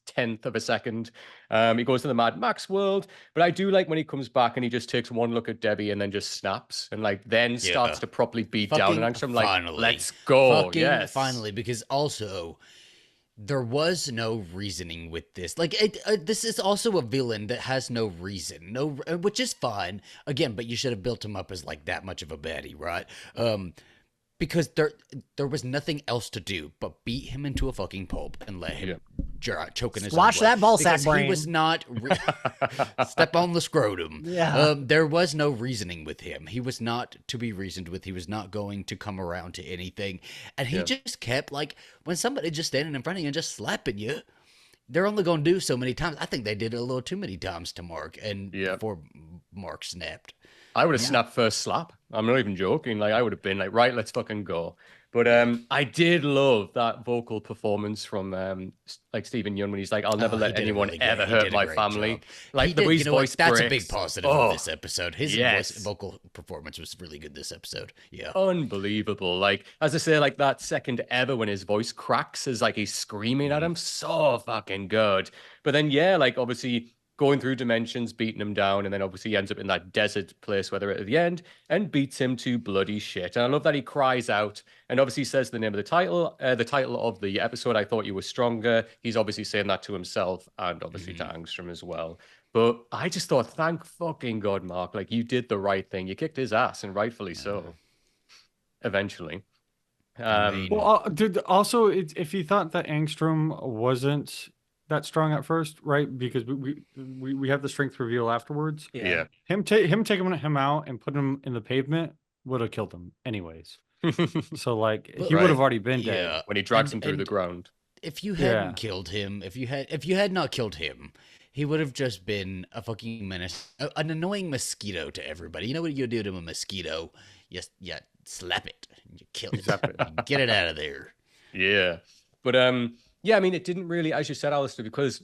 of a second. He goes to the Mad Max world. But I do like when he comes back and he just takes one look at Debbie and then just snaps and like then starts to properly beat down. And I'm like, finally. let's go. Yes. Finally, because also there was no reasoning with this. Like, this is also a villain that has no reason, which is fine. Again, but you should have built him up as like that much of a baddie, right? Because there was nothing else to do but beat him into a fucking pulp and let him choke in his Squash own blood. that ball sack Because brain. he was not step on the scrotum. Yeah. There was no reasoning with him. He was not to be reasoned with. He was not going to come around to anything. And he just kept, like, when somebody just standing in front of you and just slapping you, they're only going to do so many times. I think they did it a little too many times to Mark, and before Mark snapped. I would have snapped first slap. I'm not even joking. Like I would have been like, right, let's fucking go. But I did love that vocal performance from like Stephen Yeun when he's like, I'll never let anyone ever hurt my family. Job. Like the way his voice that's breaks. a big positive of this episode. His vocal performance was really good this episode. Yeah. Unbelievable. Like, as I say, like that second ever when his voice cracks as like he's screaming at him. So fucking good. But then, yeah, like obviously going through dimensions, beating him down, and then obviously he ends up in that desert place where they're at the end and beats him to bloody shit. And I love that he cries out and obviously says the name of the title of the episode, I Thought You Were Stronger. He's obviously saying that to himself and obviously to Angstrom as well. But I just thought, thank fucking God, Mark, like you did the right thing. You kicked his ass, and rightfully so. Eventually. Also, if you thought that Angstrom wasn't that strong at first, right? Because we have the strength reveal afterwards. Yeah. Him taking him out and putting him in the pavement would have killed him anyways. So like he would have already been dead when he drags him through the ground. If you hadn't killed him, if you had not killed him, he would have just been a fucking menace, an annoying mosquito to everybody. You know what you do to a mosquito? You slap it, and you kill it, you get it out of there. Yeah, but yeah, I mean, it didn't really, as you said, Alistair, because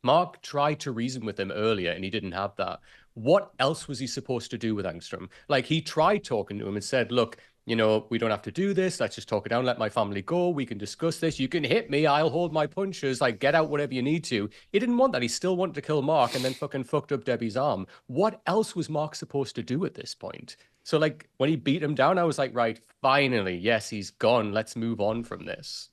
Mark tried to reason with him earlier and he didn't have that. What else was he supposed to do with Angstrom? Like, he tried talking to him and said, look, you know, we don't have to do this. Let's just talk it down. Let my family go. We can discuss this. You can hit me. I'll hold my punches. Like, get out whatever you need to. He didn't want that. He still wanted to kill Mark and then fucking fucked up Debbie's arm. What else was Mark supposed to do at this point? So, like, when he beat him down, I was like, right, finally, yes, he's gone. Let's move on from this.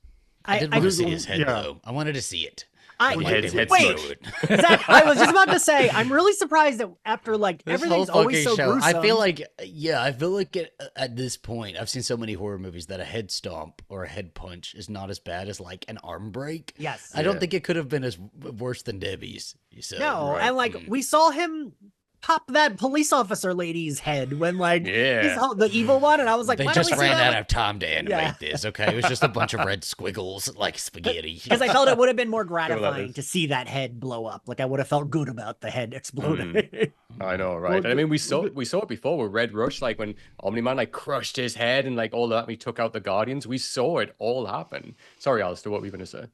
I didn't want to see his head, though. I wanted to see it. Wait, Zach, I was just about to say, I'm really surprised that after like everything's always so gruesome. I feel like at this point, I've seen so many horror movies that a head stomp or a head punch is not as bad as like an arm break. Yes. I don't think it could have been as worse than Debbie's. So, no, and like we saw him pop that police officer lady's head when like Yeah. the evil one, and I was like, They why don't just we see ran that out of time to animate Yeah. this, okay? It was just a bunch of red squiggles like spaghetti. because I felt it would have been more that gratifying is. to see that head blow up. Like I would have felt good about the head exploding. I know, right? And I mean, we saw it before with Red Rush, like when Omni-Man like crushed his head and like all that, and he took out the Guardians. We saw it all happen. Sorry, Alistair, what were you going to say?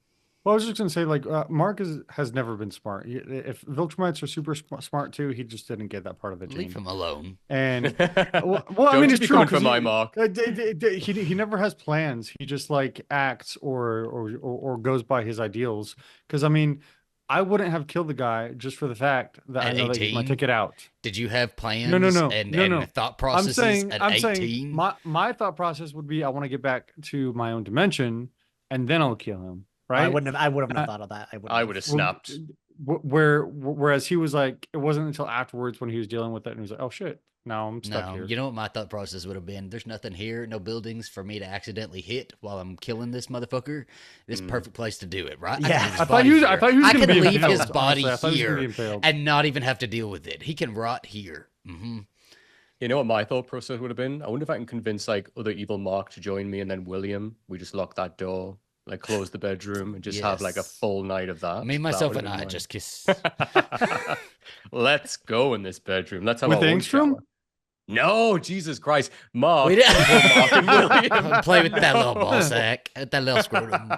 Well, I was just gonna say, like, Mark has never been smart. If Viltrumites are super smart too, he just didn't get that part of the gene. Leave him alone. And I Don't mean, you it's be true coming for 'cause my Mark. he never has plans. He just like acts or goes by his ideals. Because I mean, I wouldn't have killed the guy just for the fact that At I know that he's my 18? ticket out. Did you have plans No. and thought processes at I'm 18? saying my thought process would be I want to get back to my own dimension, and then I'll kill him. Right? I wouldn't have thought of that. I would have snapped. Whereas he was like, it wasn't until afterwards when he was dealing with it and he was like, oh shit, now I'm stuck No, here. you know what my thought process would have been? There's nothing here, no buildings for me to accidentally hit while I'm killing this motherfucker. This is perfect place to do it, right? Yeah. I I thought he was I gonna can be leave his impaled, body honestly. I thought he was gonna be here impaled. and not even have to deal with it. He can rot here. Mm-hmm. You know what my thought process would have been? I wonder if I can convince like other evil Mark to join me, and then William, we just lock that door, like close the bedroom, and just have like a Yes. full night of that. Me, That myself, would and have been I mine. just kiss. Let's go in this bedroom. Let's have With our own Angstrom? shower. No, Jesus Christ, Mark. We did- Mark and William. Play with that little ball sack, that little scrotum.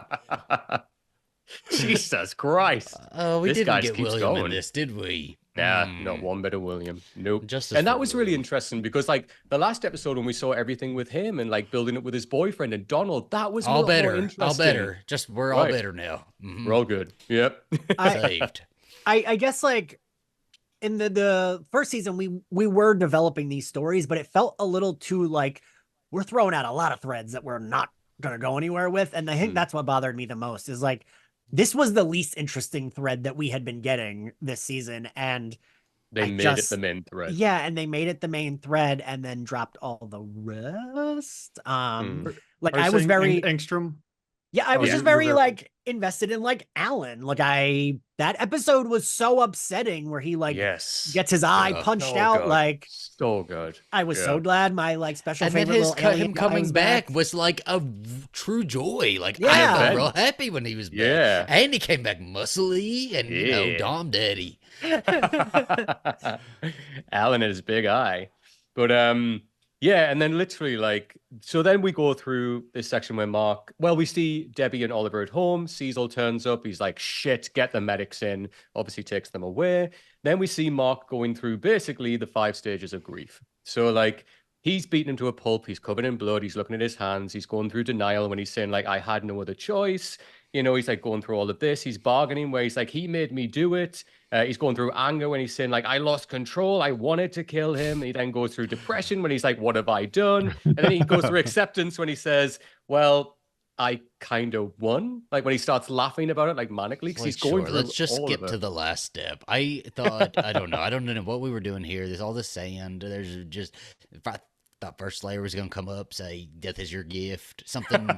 Jesus Christ. Oh, we This didn't guy get keeps William in going. this, did we? Nah, Mm. not one bit of William. Nope. Justice And that for was really William. interesting because, like, the last episode when we saw everything with him and like building it with his boyfriend and Donald, that was All more better. interesting. All better. Just we're all Right. better now. Mhm. We're all good. Yep. Saved. I guess like in the first season we were developing these stories, but it felt a little too like we're throwing out a lot of threads that we're not gonna go anywhere with. And I think that's what bothered me the most is like this was the least interesting thread that we had been getting this season. And They I made just- it the main thread. yeah, and they made it the main thread and then dropped all the rest. Like Are you I was saying very Angstrom? yeah, I was yeah. just very like invested in like Alan. Like that episode was so upsetting where he like Yes. gets his eye Yeah. punched So out. good. Like So good. I was so Yeah. glad my like special And then favorite his little alien him guy coming was back was like a true joy. Like I Yeah. felt real happy when he was back. Yeah. And he came back muscly and you know, Yeah. Dom Daddy. Alan and his big eye. But yeah, and then literally like so then we go through this section where we see Debbie and Oliver at home. Cecil turns up, he's like, shit, get the medics in, obviously takes them away. Then we see Mark going through basically the 5 stages of grief. So like he's beaten him to a pulp, he's covered in blood, he's looking at his hands, he's going through denial when he's saying like I had no other choice. You know, he's like going through all of this. He's bargaining where he's like, he made me do it. He's going through anger when he's saying like, I lost control. I wanted to kill him. He then goes through depression when he's like, what have I done? And then he goes through acceptance when he says, well, I kind of won. Like when he starts laughing about it, like manically, because Like, he's going through let's just all skip of to it. the last step. I thought I don't know what we were doing here. There's all the sand. There's just if I thought First Slayer was gonna come up, say death is your gift, something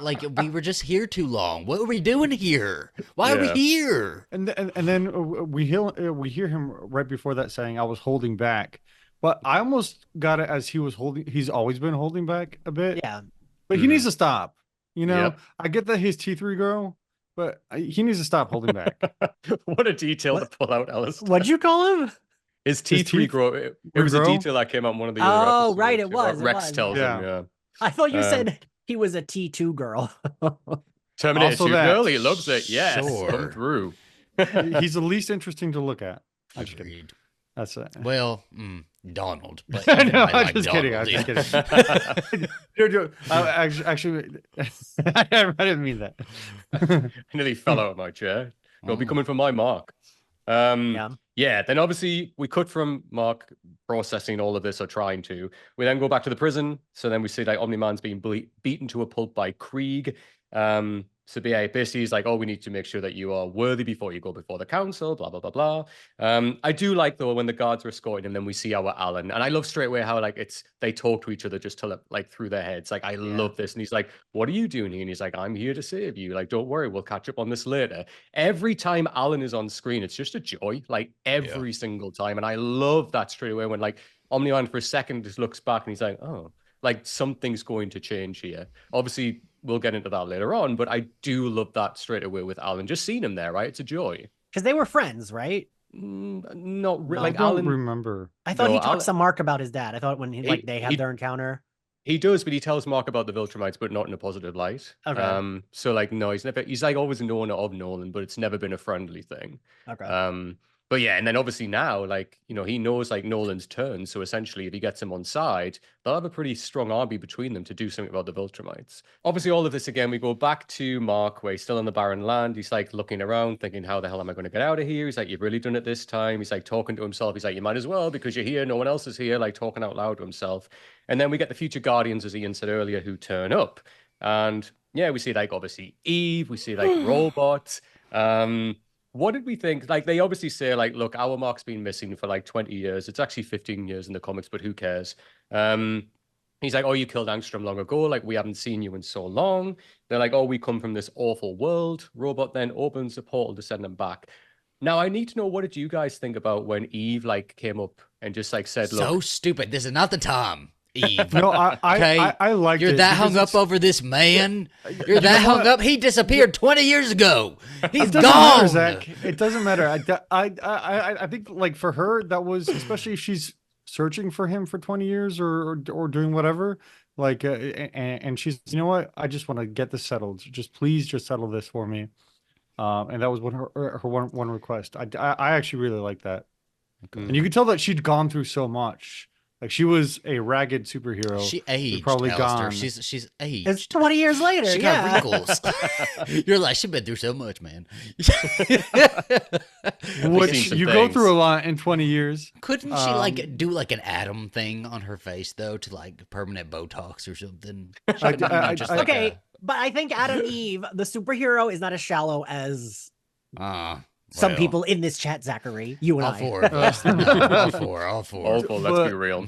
like we were just here too long. What are we doing here? Why are we Yeah. here? And then we hear him right before that saying, "I was holding back," but I almost got it as he's always been holding back a bit. yeah. But he needs to stop. You know, Yep. I get that he's T3 girl, but he needs to stop holding back. What a detail What? to pull out, Alice. What'd you call him? His T3 teeth grow. It was a regrow? detail that came out in one of the other Oh, episodes. right, it about was, it Rex was. tells Yeah. him, yeah. I thought you Um, said he was a T2 girl. Terminator Also 2 that. girl, he loves it. Yes, Sure. come through. He's the least interesting to look at. I'm just kidding. Agreed. That's it. Well, Donald. But I even know, I I'm like just kidding. I'm Donald, just yeah. kidding. Dude, actually, I didn't mean that. I nearly fell out of my chair. They'll be Oh. coming for my Mark. Yeah. Yeah, then obviously we cut from Mark processing all of this or trying to. We then go back to the prison. So then we see like Omni-Man's being beaten to a pulp by Krieg. So yeah, basically he's like, oh, we need to make sure that you are worthy before you go before the council, blah, blah, blah, blah. I do like, though, when the guards are escorting him, then we see our Alan. And I love straight away how, like, they talk to each other just to, like, through their heads. Like, I love this. And he's like, what are you doing here? And he's like, I'm here to save you. Like, don't worry, we'll catch up on this later. Every time Alan is on screen, it's just a joy, like, every single time. And I love that straight away when, like, Omni-Man for a second just looks back and he's like, oh, like, something's going to change here. Obviously, we'll get into that later on, but I do love that straight away with Alan. Just seeing him there, right? It's a joy. Because they were friends, right? Not really. I Like don't Alan, remember. I thought No, he talked Alan- some Mark about his dad. I thought when they had their encounter. he does, but he tells Mark about the Viltrumites, but not in a positive light. Okay. So like, no, he's like always known of Nolan, but it's never been a friendly thing. Okay. But yeah, and then obviously now, like, you know, he knows like Nolan's turn. So essentially, if he gets him on side, they'll have a pretty strong army between them to do something about the Viltrumites. Obviously, all of this again, we go back to Mark, where he's still on the barren land. He's like looking around, thinking, how the hell am I going to get out of here? He's like, you've really done it this time. He's like talking to himself. He's like, you might as well because you're here. No one else is here, like talking out loud to himself. And then we get the future Guardians, as Ian said earlier, who turn up. And yeah, we see like obviously Eve, we see like robots. What did we think? Like, they obviously say, like, look, our Mark's been missing for like 20 years. It's actually 15 years in the comics, but who cares? He's like, oh, you killed Angstrom long ago. Like, we haven't seen you in so long. They're like, oh, we come from this awful world. Robot then opens a portal to send them back. Now, I need to know, what did you guys think about when Eve, like, came up and just, like, said, look. So stupid. This is not the time, Eve. No, Okay? I liked You're it that because hung up over this man. You're that hung up. He disappeared 20 years ago. He's It doesn't gone. matter, Zach. It doesn't matter. I think like for her that was, especially if she's searching for him for 20 years or doing whatever. Like and she's, you know what? I just want to get this settled. Please just settle this for me. And that was her one request. I actually really like that. Okay. And you could tell that she'd gone through so much. Like she was a ragged superhero. She aged, probably Alistair. gone. She's aged. It's 20 years later. She got wrinkles. You're like, she's been through so much, man. Which you go through a lot in 20 years. Couldn't she like do like an Adam thing on her face though, to like permanent Botox or something? Okay, but I think Adam Eve, the superhero, is not as shallow as some people in this chat, Zachary. You and all I. Four of us. All four. Let's be real.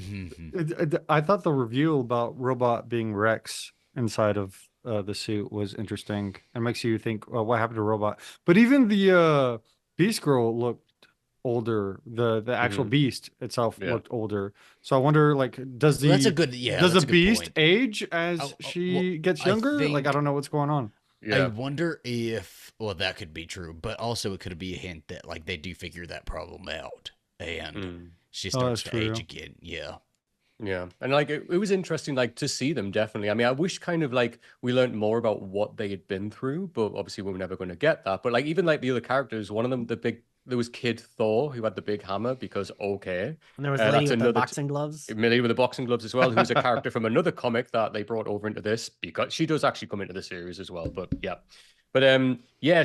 I thought the reveal about Robot being Rex inside of the suit was interesting and makes you think, well, what happened to Robot? But even the Beast Girl looked older. The actual Beast itself looked older. So I wonder, like, does the Beast age as she gets younger? Like, I don't know what's going on. Yeah. I wonder if, well, that could be true, but also it could be a hint that like they do figure that problem out and she starts to age again. Yeah. And like it was interesting, like, to see them, definitely. I mean, I wish kind of like we learned more about what they had been through, but obviously we were never going to get that. But like even like the other characters, one of them, there was Kid Thor, who had the big hammer, because and there was the lady with the boxing gloves. Lady with the boxing gloves as well, who's a character from another comic that they brought over into this, because she does actually come into the series as well. But yeah. But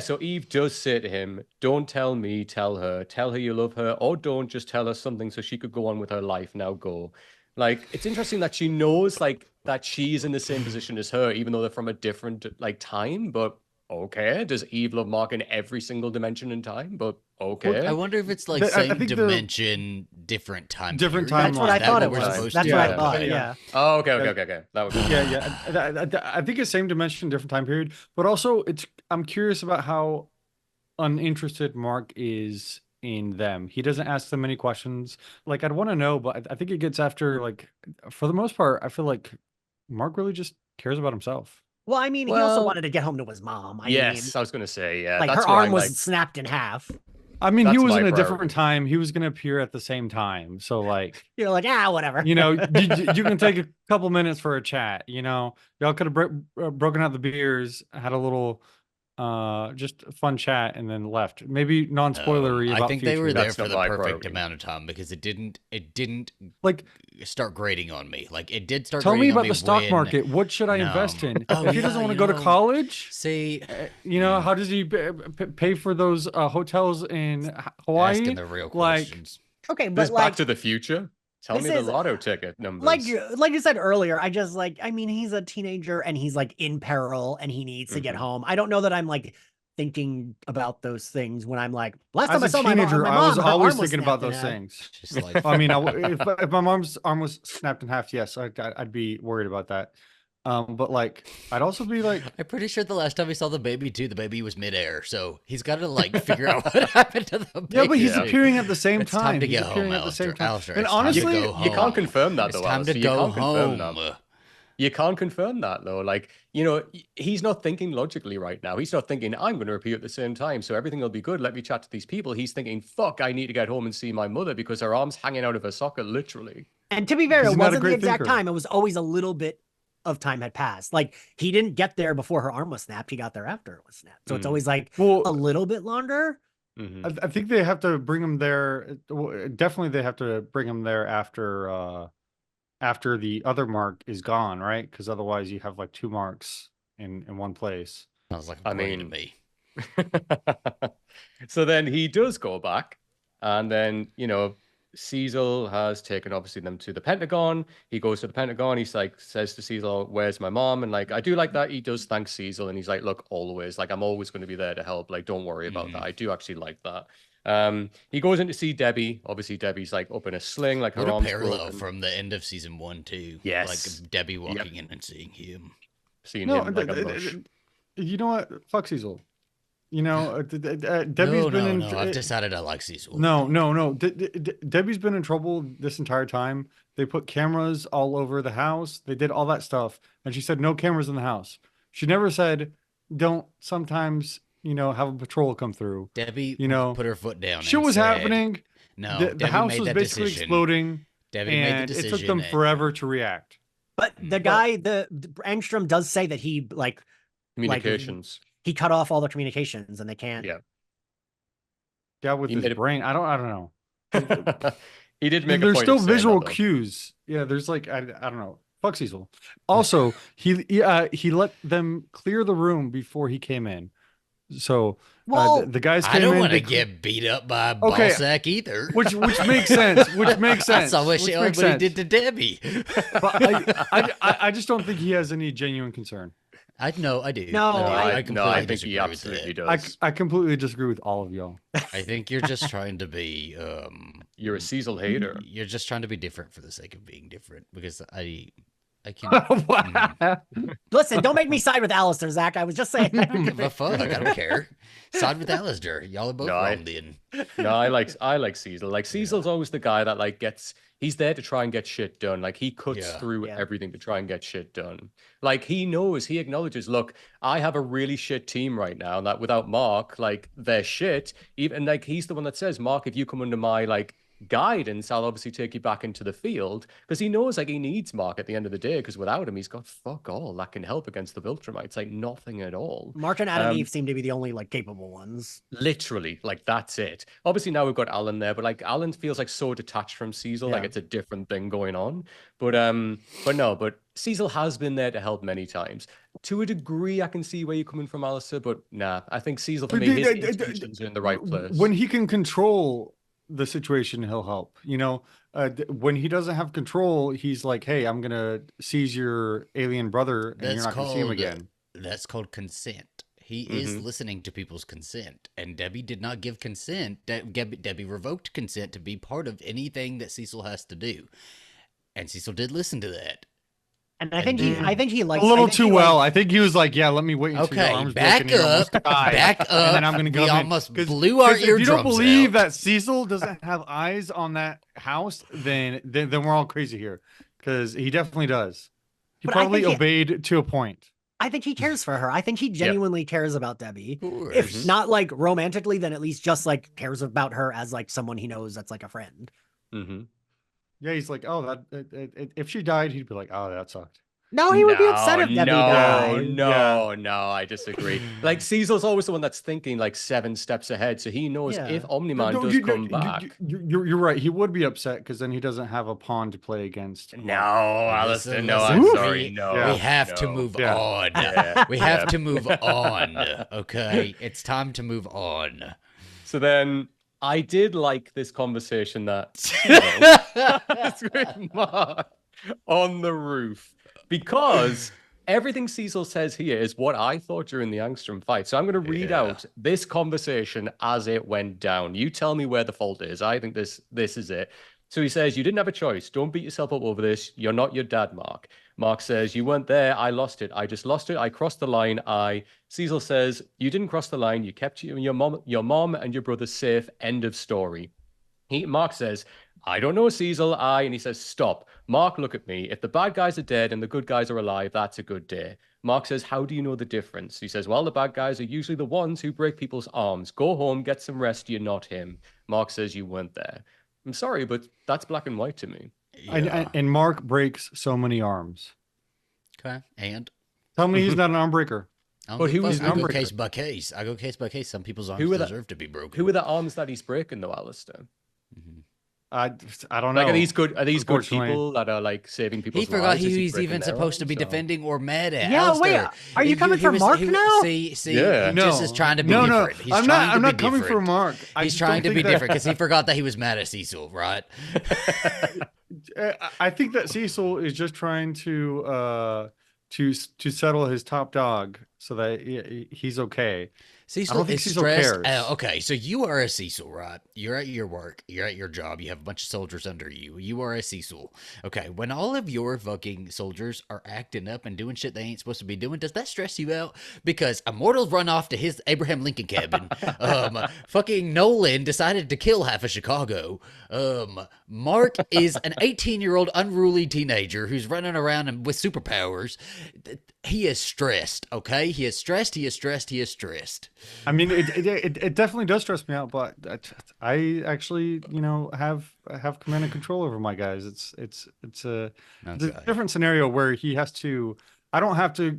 so Eve does say to him, don't tell me, tell her you love her, or don't, just tell her something so she could go on with her life. Now go. Like, it's interesting that she knows like that she's in the same position as her, even though they're from a different like time. But okay, does Eve love Mark in every single dimension in time? But okay. Well, I wonder if it's like same dimension, different time. Different time. That's what I thought it was. That's what I thought. Yeah. Oh, okay. That was I think it's same dimension, different time period. But also, I'm curious about how uninterested Mark is in them. He doesn't ask them any questions. Like, I'd want to know, but I think it gets after, like, for the most part, I feel like Mark really just cares about himself. Well, I mean, he also wanted to get home to his mom. I was going to say, yeah. Like, her arm was snapped in half. I mean, he was in a different time. He was going to appear at the same time. So, like... You're like, whatever. You know, you can take a couple minutes for a chat, you know? Y'all could have broken out the beers, had a little... just a fun chat, and then left. Maybe non-spoilery. I think they were there for the perfect amount of time, because it didn't like start grating on me. Like, it did start. Tell me about the stock market. What should I invest in? If he doesn't want to go to college, see, how does he pay for those hotels in Hawaii? Asking the real questions. Okay, but Back to the Future. Tell This me the is- lotto ticket numbers. like you said earlier, I just like, I mean, he's a teenager and he's like in peril and he needs to get Mhm. home. I don't know that I'm like thinking about those things when I'm like, last As time I a saw teenager, my I mom, was her always arm was thinking about snapped in those half. things. Just like I mean, if my mom's arm was snapped in half, yes, I'd be worried about that. But like, I'd also be like, I'm pretty sure the last time we saw the baby too, the baby was midair, so he's got to like figure out what happened to the baby. yeah, but he's Yeah. appearing at the same It's time. time to He's get appearing home, at the same Alistair. time. Alistair, And it's time to honestly, go you can't home. confirm that It's though. time to Alistair. You go can't confirm home. that. You can't confirm that though. Like, you know, he's not thinking logically right now. He's not thinking, I'm going to repeat at the same time, so everything will be good. Let me chat to these people. He's thinking, fuck, I need to get home and see my mother because her arm's hanging out of her socket, literally. And to be fair, He's it not a wasn't the great exact thinker. time. It was always a little bit of time had passed. Like he didn't get there before her arm was snapped. He got there after it was snapped. So it's Mm. always like well, a little bit longer. Mhm. I think they have to bring him there. Definitely, they have to bring him there after the other mark is gone, right? Because otherwise, you have like two marks in one place. Sounds like I a brain to mean- me. So then he does go back, and then, you know, Cecil has taken obviously them to the Pentagon. He goes to the Pentagon. He's like, says to Cecil, "Where's my mom?" And like, I do like that he does thank Cecil, and he's like, "Look, always, like, I'm always going to be there to help. Like, don't worry about that." I do actually like that. He goes in to see Debbie. Obviously, Debbie's like up in a sling, like her What a arm's parallel broken. from the end of season 1 too. Yes. Like Debbie walking in and seeing him. Seeing No, him like a mush. you know what? Fuck Cecil. You know, Debbie's no, been no, in. no. I've decided I like Cecil. No. Debbie's been in trouble this entire time. They put cameras all over the house. They did all that stuff, and she said no cameras in the house. She never said don't sometimes, you know, have a patrol come through. Debbie, You know, put her foot down. Shit and was said, happening. No, The Debbie house made was that basically decision. exploding, Debbie made the and it decision. took them and- forever to react. But the guy, the Angstrom does say that he like Communications. he cut off all the communications and they can't. Yeah. Yeah, with He his made it- brain. I don't know. He did make a There's point still of saying visual that, though. cues. Yeah, there's like I don't know. Fuck Cecil. Also, he let them clear the room before he came in. So Well, the guys I came don't in. want to they get beat up by a Okay. ball sack either. which makes sense. Which makes sense. That's what which what makes he sense. did to Debbie. But I just don't think he has any genuine concern. I know, I do. No, I I completely think he disagree with absolutely that. does. I completely disagree with all of y'all. I think you're just trying to be You're a Cecil hater. you're just trying to be different for the sake of being different because I can't listen, don't make me side with Alistair, Zach. I was just saying. give a fuck. I don't care. Side with Alistair. Y'all are both No, I- wrong then. No, I like Cecil. Like Cecil's always the guy that like he's there to try and get shit done. Like he cuts Yeah. through Yeah. everything to try and get shit done. Like he knows, he acknowledges, look, I have a really shit team right now, and that without Mark, like they're shit. Even like he's the one that says, Mark, if you come under my like guidance, I'll obviously take you back into the field, because he knows like he needs Mark at the end of the day, because without him he's got fuck all that can help against the Viltrumites, like nothing at all. Mark and Adam Um, Eve seem to be the only like capable ones. Literally, like that's it. Obviously now we've got Alan there, but like Alan feels like so detached from Cecil, like Yeah. it's a different thing going on. But Cecil has been there to help many times. To a degree, I can see where you're coming from, Alistair, but nah, I think Cecil for me, his intentions are in the right place. When he can control the situation, he'll help. You know, when he doesn't have control, he's like, "Hey, I'm gonna seize your alien brother, and you're That's not gonna see him called again." that's called consent. He is listening to people's consent, and Debbie did not give consent. Debbie revoked consent to be part of anything that Cecil has to do, and Cecil did listen to that. And I think he likes A little I think too he well. likes- I think he was like, "Yeah, let me wait until your Okay, arm's back broken and you almost up, die, back up. and then I'm gonna go." We in." almost 'Cause- blew our 'cause if you don't eardrums believe out. that Cecil doesn't have eyes on that house, then we're all crazy here, because he definitely does. He But I probably think he- obeyed to a point. I think he cares for her. I think he genuinely cares about Debbie. course. If not like romantically, then at least just like cares about her as like someone he knows that's like a friend. Mm-hmm. Yeah, he's like, "Oh, if she died, he'd be like, oh, that sucked." No, he would be upset if Debbie died. No, I disagree. Like Cecil's always the one that's thinking like 7 steps ahead, so he knows Yeah. if Omni-Man No, does come back. You're right. He would be upset because then he doesn't have a pawn to play against. No, Alistair, no, listen, I'm we- sorry, no. Yeah. We have to no. move Yeah. on. Yeah, We have to move on. Okay, it's time to move on. So then I did like this conversation that Cecil with Mark on the roof, because everything Cecil says here is what I thought during the Angstrom fight. So I'm going to read out this conversation as it went down. You tell me where the fault is. I think this is it. So he says, you didn't have a choice. Don't beat yourself up over this. You're not your dad, Mark. Mark says, you weren't there. I lost it. I just lost it. I crossed the line. Cecil says, you didn't cross the line. You kept your mom and your brother safe. End of story. Mark says, I don't know, Cecil. And he says, stop. Mark, look at me. If the bad guys are dead and the good guys are alive, that's a good day. Mark says, how do you know the difference? He says, well, the bad guys are usually the ones who break people's arms. Go home, get some rest. You're not him. Mark says, you weren't there. I'm sorry, but that's black and white to me. Yeah. And Mark breaks so many arms. Okay, and Tell me he's not an arm breaker. But who is I go number- case by case. I go case by case. Some people's arms Who are the- deserve to be broken. Who are the arms that he's breaking, though, Alistair? I don't know. Like, are these good Unfortunately. people that are like saving people's He forgot lives? who Is he he's breaking even their supposed to be arms, or- defending or mad at. Yeah, wait, Alistair, are you coming for Mark now? See, Yeah. he just is trying to be no, different. He's I'm trying not. to I'm be not coming for different. Mark. I He's just trying to don't be think different because he forgot that he was mad at Cecil, right? I think that Cecil is just trying to settle his top dog so that he's okay. Cecil don't think is Cecil stressed. cares. Okay, so you are a Cecil, right? You're at your work. You're at your job. You have a bunch of soldiers under you. You are a Cecil. Okay, when all of your fucking soldiers are acting up and doing shit they ain't supposed to be doing, does that stress you out? Because Immortals run off to his Abraham Lincoln cabin. Fucking Nolan decided to kill half of Chicago. Mark is an 18-year-old unruly teenager who's running around and with superpowers. He is stressed, okay? He is stressed. He is stressed. He is stressed. I mean, it definitely does stress me out, but I actually, have command and control over my guys. It's a different scenario where he has to. I don't have to,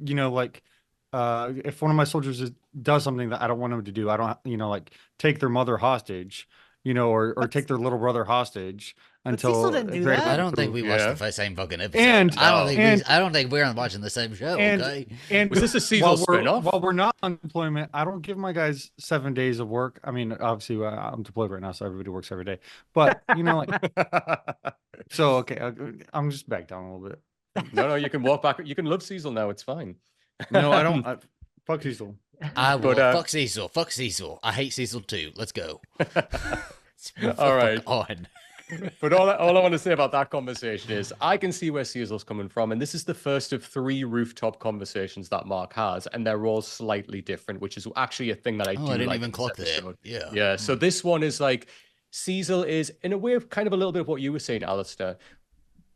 if one of my soldiers does something that I don't want him to do, I don't, take their mother hostage, or take their little brother hostage until Cecil didn't do they're- that. I don't think we watched the same fucking episode. And- I don't think we're watching the same show. Okay. And Was this a Cecil spin-off? While we're not on deployment, I don't give my guys 7 days of work. I mean, obviously, I'm deployed right now, so everybody works every day. But so okay, I'm just back down a little bit. No, you can walk back. You can love Cecil now. It's fine. No, I don't. Fuck Cecil. I will. But, Fuck Cecil. Fuck Cecil. I hate Cecil too. Let's go. All right. On. But all I want to say about that conversation is I can see where Cecil's coming from. And this is the first of 3 rooftop conversations that Mark has. And they're all slightly different, which is actually a thing that I do I didn't like even in this clock that. episode. Yeah. Yeah. So this one is like Cecil is, in a way, kind of a little bit of what you were saying, Alistair.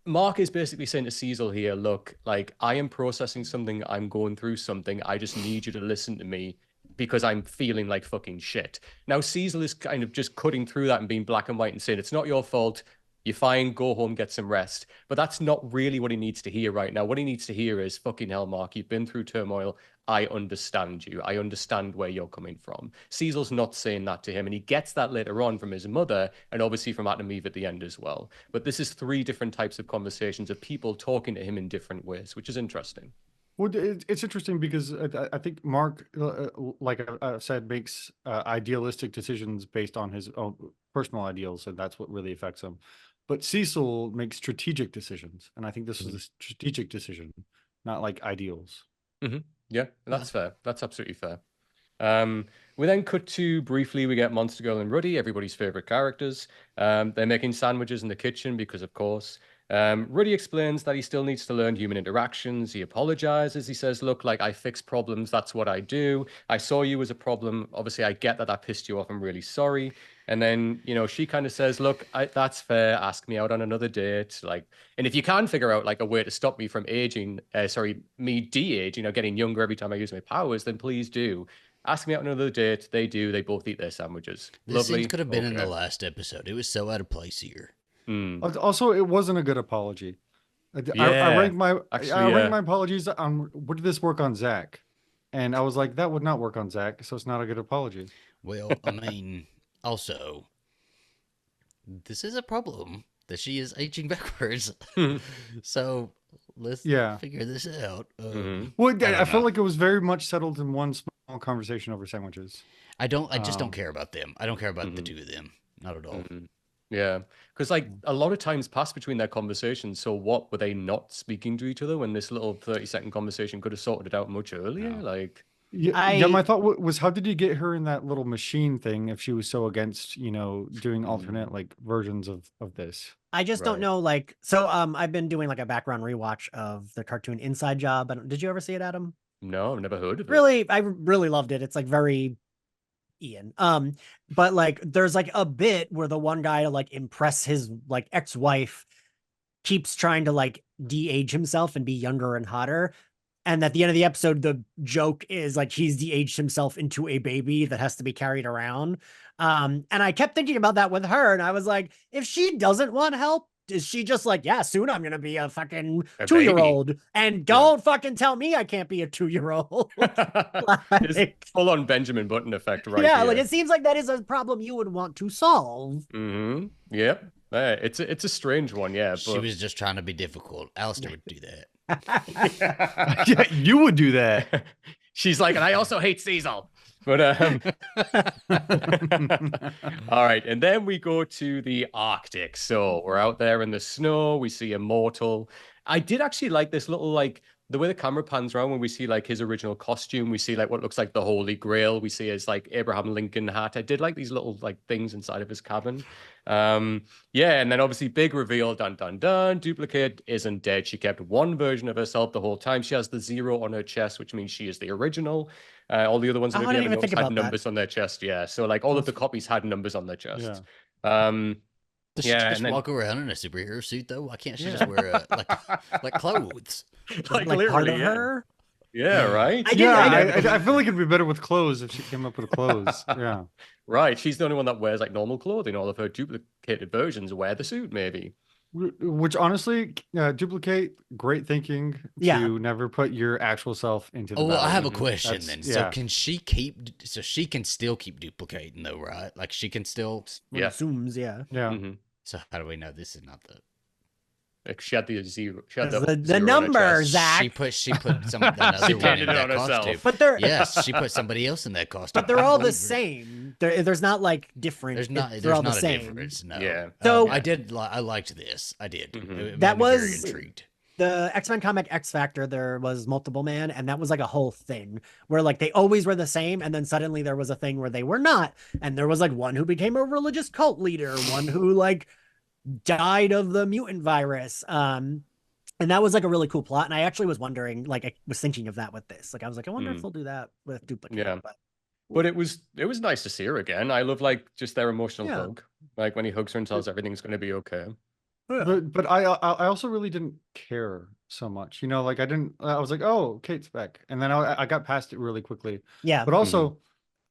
Mark is basically saying to Cecil here, look, like, I am processing something. I'm going through something. I just need you to listen to me because I'm feeling like fucking shit. Now, Cecil is kind of just cutting through that and being black and white and saying, it's not your fault. You're fine. Go home, get some rest. But that's not really what he needs to hear right now. What he needs to hear is, fucking hell, Mark, you've been through turmoil. I understand you. I understand where you're coming from. Cecil's not saying that to him, and he gets that later on from his mother, and obviously from Adam Eve at the end as well. But this is 3 different types of conversations of people talking to him in different ways, which is interesting. Well, it's interesting because I think Mark, like I said, makes idealistic decisions based on his own personal ideals, and that's what really affects him. But Cecil makes strategic decisions, and I think this is a strategic decision, not like ideals. Mm-hmm. Yeah, that's fair. That's absolutely fair. We then cut to briefly, we get Monster Girl and Ruddy, everybody's favorite characters. They're making sandwiches in the kitchen because, of course. Ruddy explains that he still needs to learn human interactions. He apologizes. He says, look, like, I fix problems. That's what I do. I saw you as a problem. Obviously, I get that pissed you off. I'm really sorry. And then, she kind of says, look, that's fair. Ask me out on another date. Like, and if you can figure out like a way to stop me from aging, me de-age, getting younger every time I use my powers, then please do. Ask me out on another date. They do. They both eat their sandwiches. This Lovely. scene could have been in the last episode. It was so out of place here. Also, it wasn't a good apology. I ranked my apologies on would this work on Zach, and I was like, that would not work on Zach, so it's not a good apology. Well, I mean, also, this is a problem that she is aging backwards. So let's figure this out. Well, I felt like it was very much settled in one small conversation over sandwiches. I just don't care about them. I don't care about the Mhm. two of them. Not at all. Yeah, because like a lot of times pass between their conversations. So what, were they not speaking to each other when this little 30-second conversation could have sorted it out much earlier? No. Like, Yeah, my thought was, how did you get her in that little machine thing if she was so against, doing alternate like versions of this? I just don't Right. know, like, so I've been doing like a background rewatch of the cartoon Inside Job. Did you ever see it, Adam? no, I've never heard of it. Really, I really loved it. It's like very Ian. But like there's like a bit where the one guy, to like impress his like ex-wife, keeps trying to like de-age himself and be younger and hotter. And at the end of the episode, the joke is like he's de-aged himself into a baby that has to be carried around. And I kept thinking about that with her, and I was like, if she doesn't want help, is she just like, yeah, soon I'm gonna be a fucking A 2-year-old, and don't fucking tell me I can't be a 2-year-old. It's Like, full on Benjamin Button effect right yeah, here. like it seems like that is a problem you would want to solve. Yep. It's a strange one, yeah. She But was just trying to be difficult. Alistair would do that. Yeah, you would do that. She's like, and I also hate Cecil. But all right, and then we go to the Arctic. So we're out there in the snow. We see Immortal. I did actually like this little like the way the camera pans around when we see like his original costume. We see like what looks like the Holy Grail. We see his like Abraham Lincoln hat. I did like these little like things inside of his cabin. Yeah, and then obviously big reveal, dun dun dun. Duplicate isn't dead. She kept one version of herself the whole time. She has the 0 on her chest, which means she is the original. All the other ones that Oh, have I you didn't ever even think noticed had about that. numbers on their chest. Yeah, so like all of the copies had numbers on their chest. Does she Yeah, just and then walk around in a superhero suit though? Why can't she just wear like clothes? like Like part literally, of yeah. her. Yeah, right. I did- Yeah, I- I feel like it'd be better with clothes if she came up with clothes. Yeah. Right. She's the only one that wears like normal clothing. All of her duplicated versions wear the suit, maybe. Which honestly, duplicate, great thinking Yeah. to never put your actual self into the Oh, well, I battle. have a question That's- then. yeah. So can she keep? So she can still keep duplicating though, right? Like she can still. One Yeah. assumes, yeah. Yeah. Mm-hmm. So how do we know this is not the? Like she had the 0. She had The zero on her number, chest. Zach. She put some another She one painted in it that on herself. costume. But they're Yes, she put somebody else in that costume. but they're all the Believe her. same. There's not like different. There's not. They're There's all not the a same. difference. No. Yeah. So- I did. I liked this. I did. Mhm. It That made me very was- intrigued. The X-Men comic X Factor, there was Multiple Man, and that was like a whole thing where like they always were the same, and then suddenly there was a thing where they were not, and there was like one who became a religious cult leader, one who like died of the mutant virus. And that was like a really cool plot. And I actually was wondering, like, I was thinking of that with this. Like, I was like, I wonder if they'll do that with Duplicate. Yeah. But But it was nice to see her again. I love like just their emotional Yeah. hug. Like when he hugs her and tells her everything's going to be okay. But I also really didn't care so much. Like I was like, oh, Kate's back, and then I got past it really quickly. yeah, But also,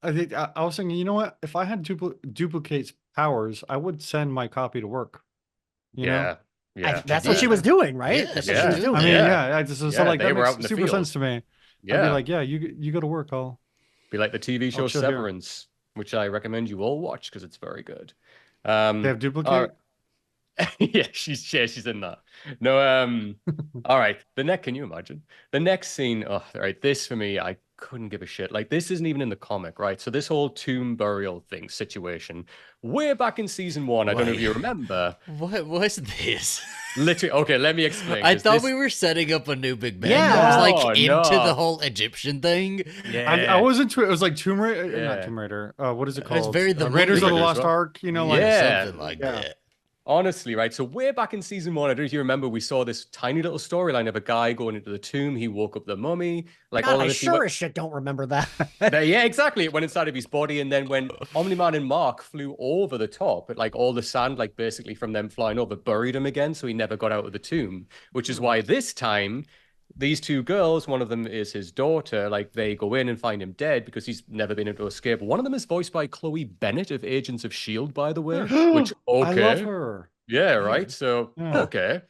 I think I was thinking, you know what? If I had Duplicate's powers, I would send my copy to work. You know? Yeah. that's what she was doing, right? Yeah, That's yeah. what she was doing. I mean, Yeah. yeah. So Yeah, like they that were makes out in the super field. sense to me. I'd Yeah. be like, yeah, you go to work. I'll. Be like the TV show chill here. Severance, which I recommend you all watch because it's very good. They have Duplicate. Yeah, she's in that. No, all right. Can you imagine? The next scene, oh, all right, this for me, I couldn't give a shit. Like, this isn't even in the comic, right? So this whole tomb burial thing situation, way back in season 1, I don't know if you remember. What was this? Literally, okay, let me explain. I 'cause thought this- we were setting up a new Big Bang. Yeah. I was No, like into no. the whole Egyptian thing. Yeah. I was into it. It was like Tomb Raider, Yeah. not Tomb Raider. What is it It was called? very the Raiders of the Raiders, Lost right? Ark. Like Yeah. Something like Yeah. that. Honestly, right? So way back in season 1, I don't know if you remember, we saw this tiny little storyline of a guy going into the tomb. He woke up the mummy. Like God, all of I this. he sure went- as shit don't remember that. Yeah, exactly. It went inside of his body, and then when Omni-Man and Mark flew over the top, like all the sand, like basically from them flying over, buried him again, so he never got out of the tomb. Which is why this time, these two girls, one of them is his daughter, like they go in and find him dead because he's never been able to escape. One of them is voiced by Chloe Bennett of Agents of S.H.I.E.L.D., by the way. Which, okay. I love her. Yeah, right. So, Yeah. okay.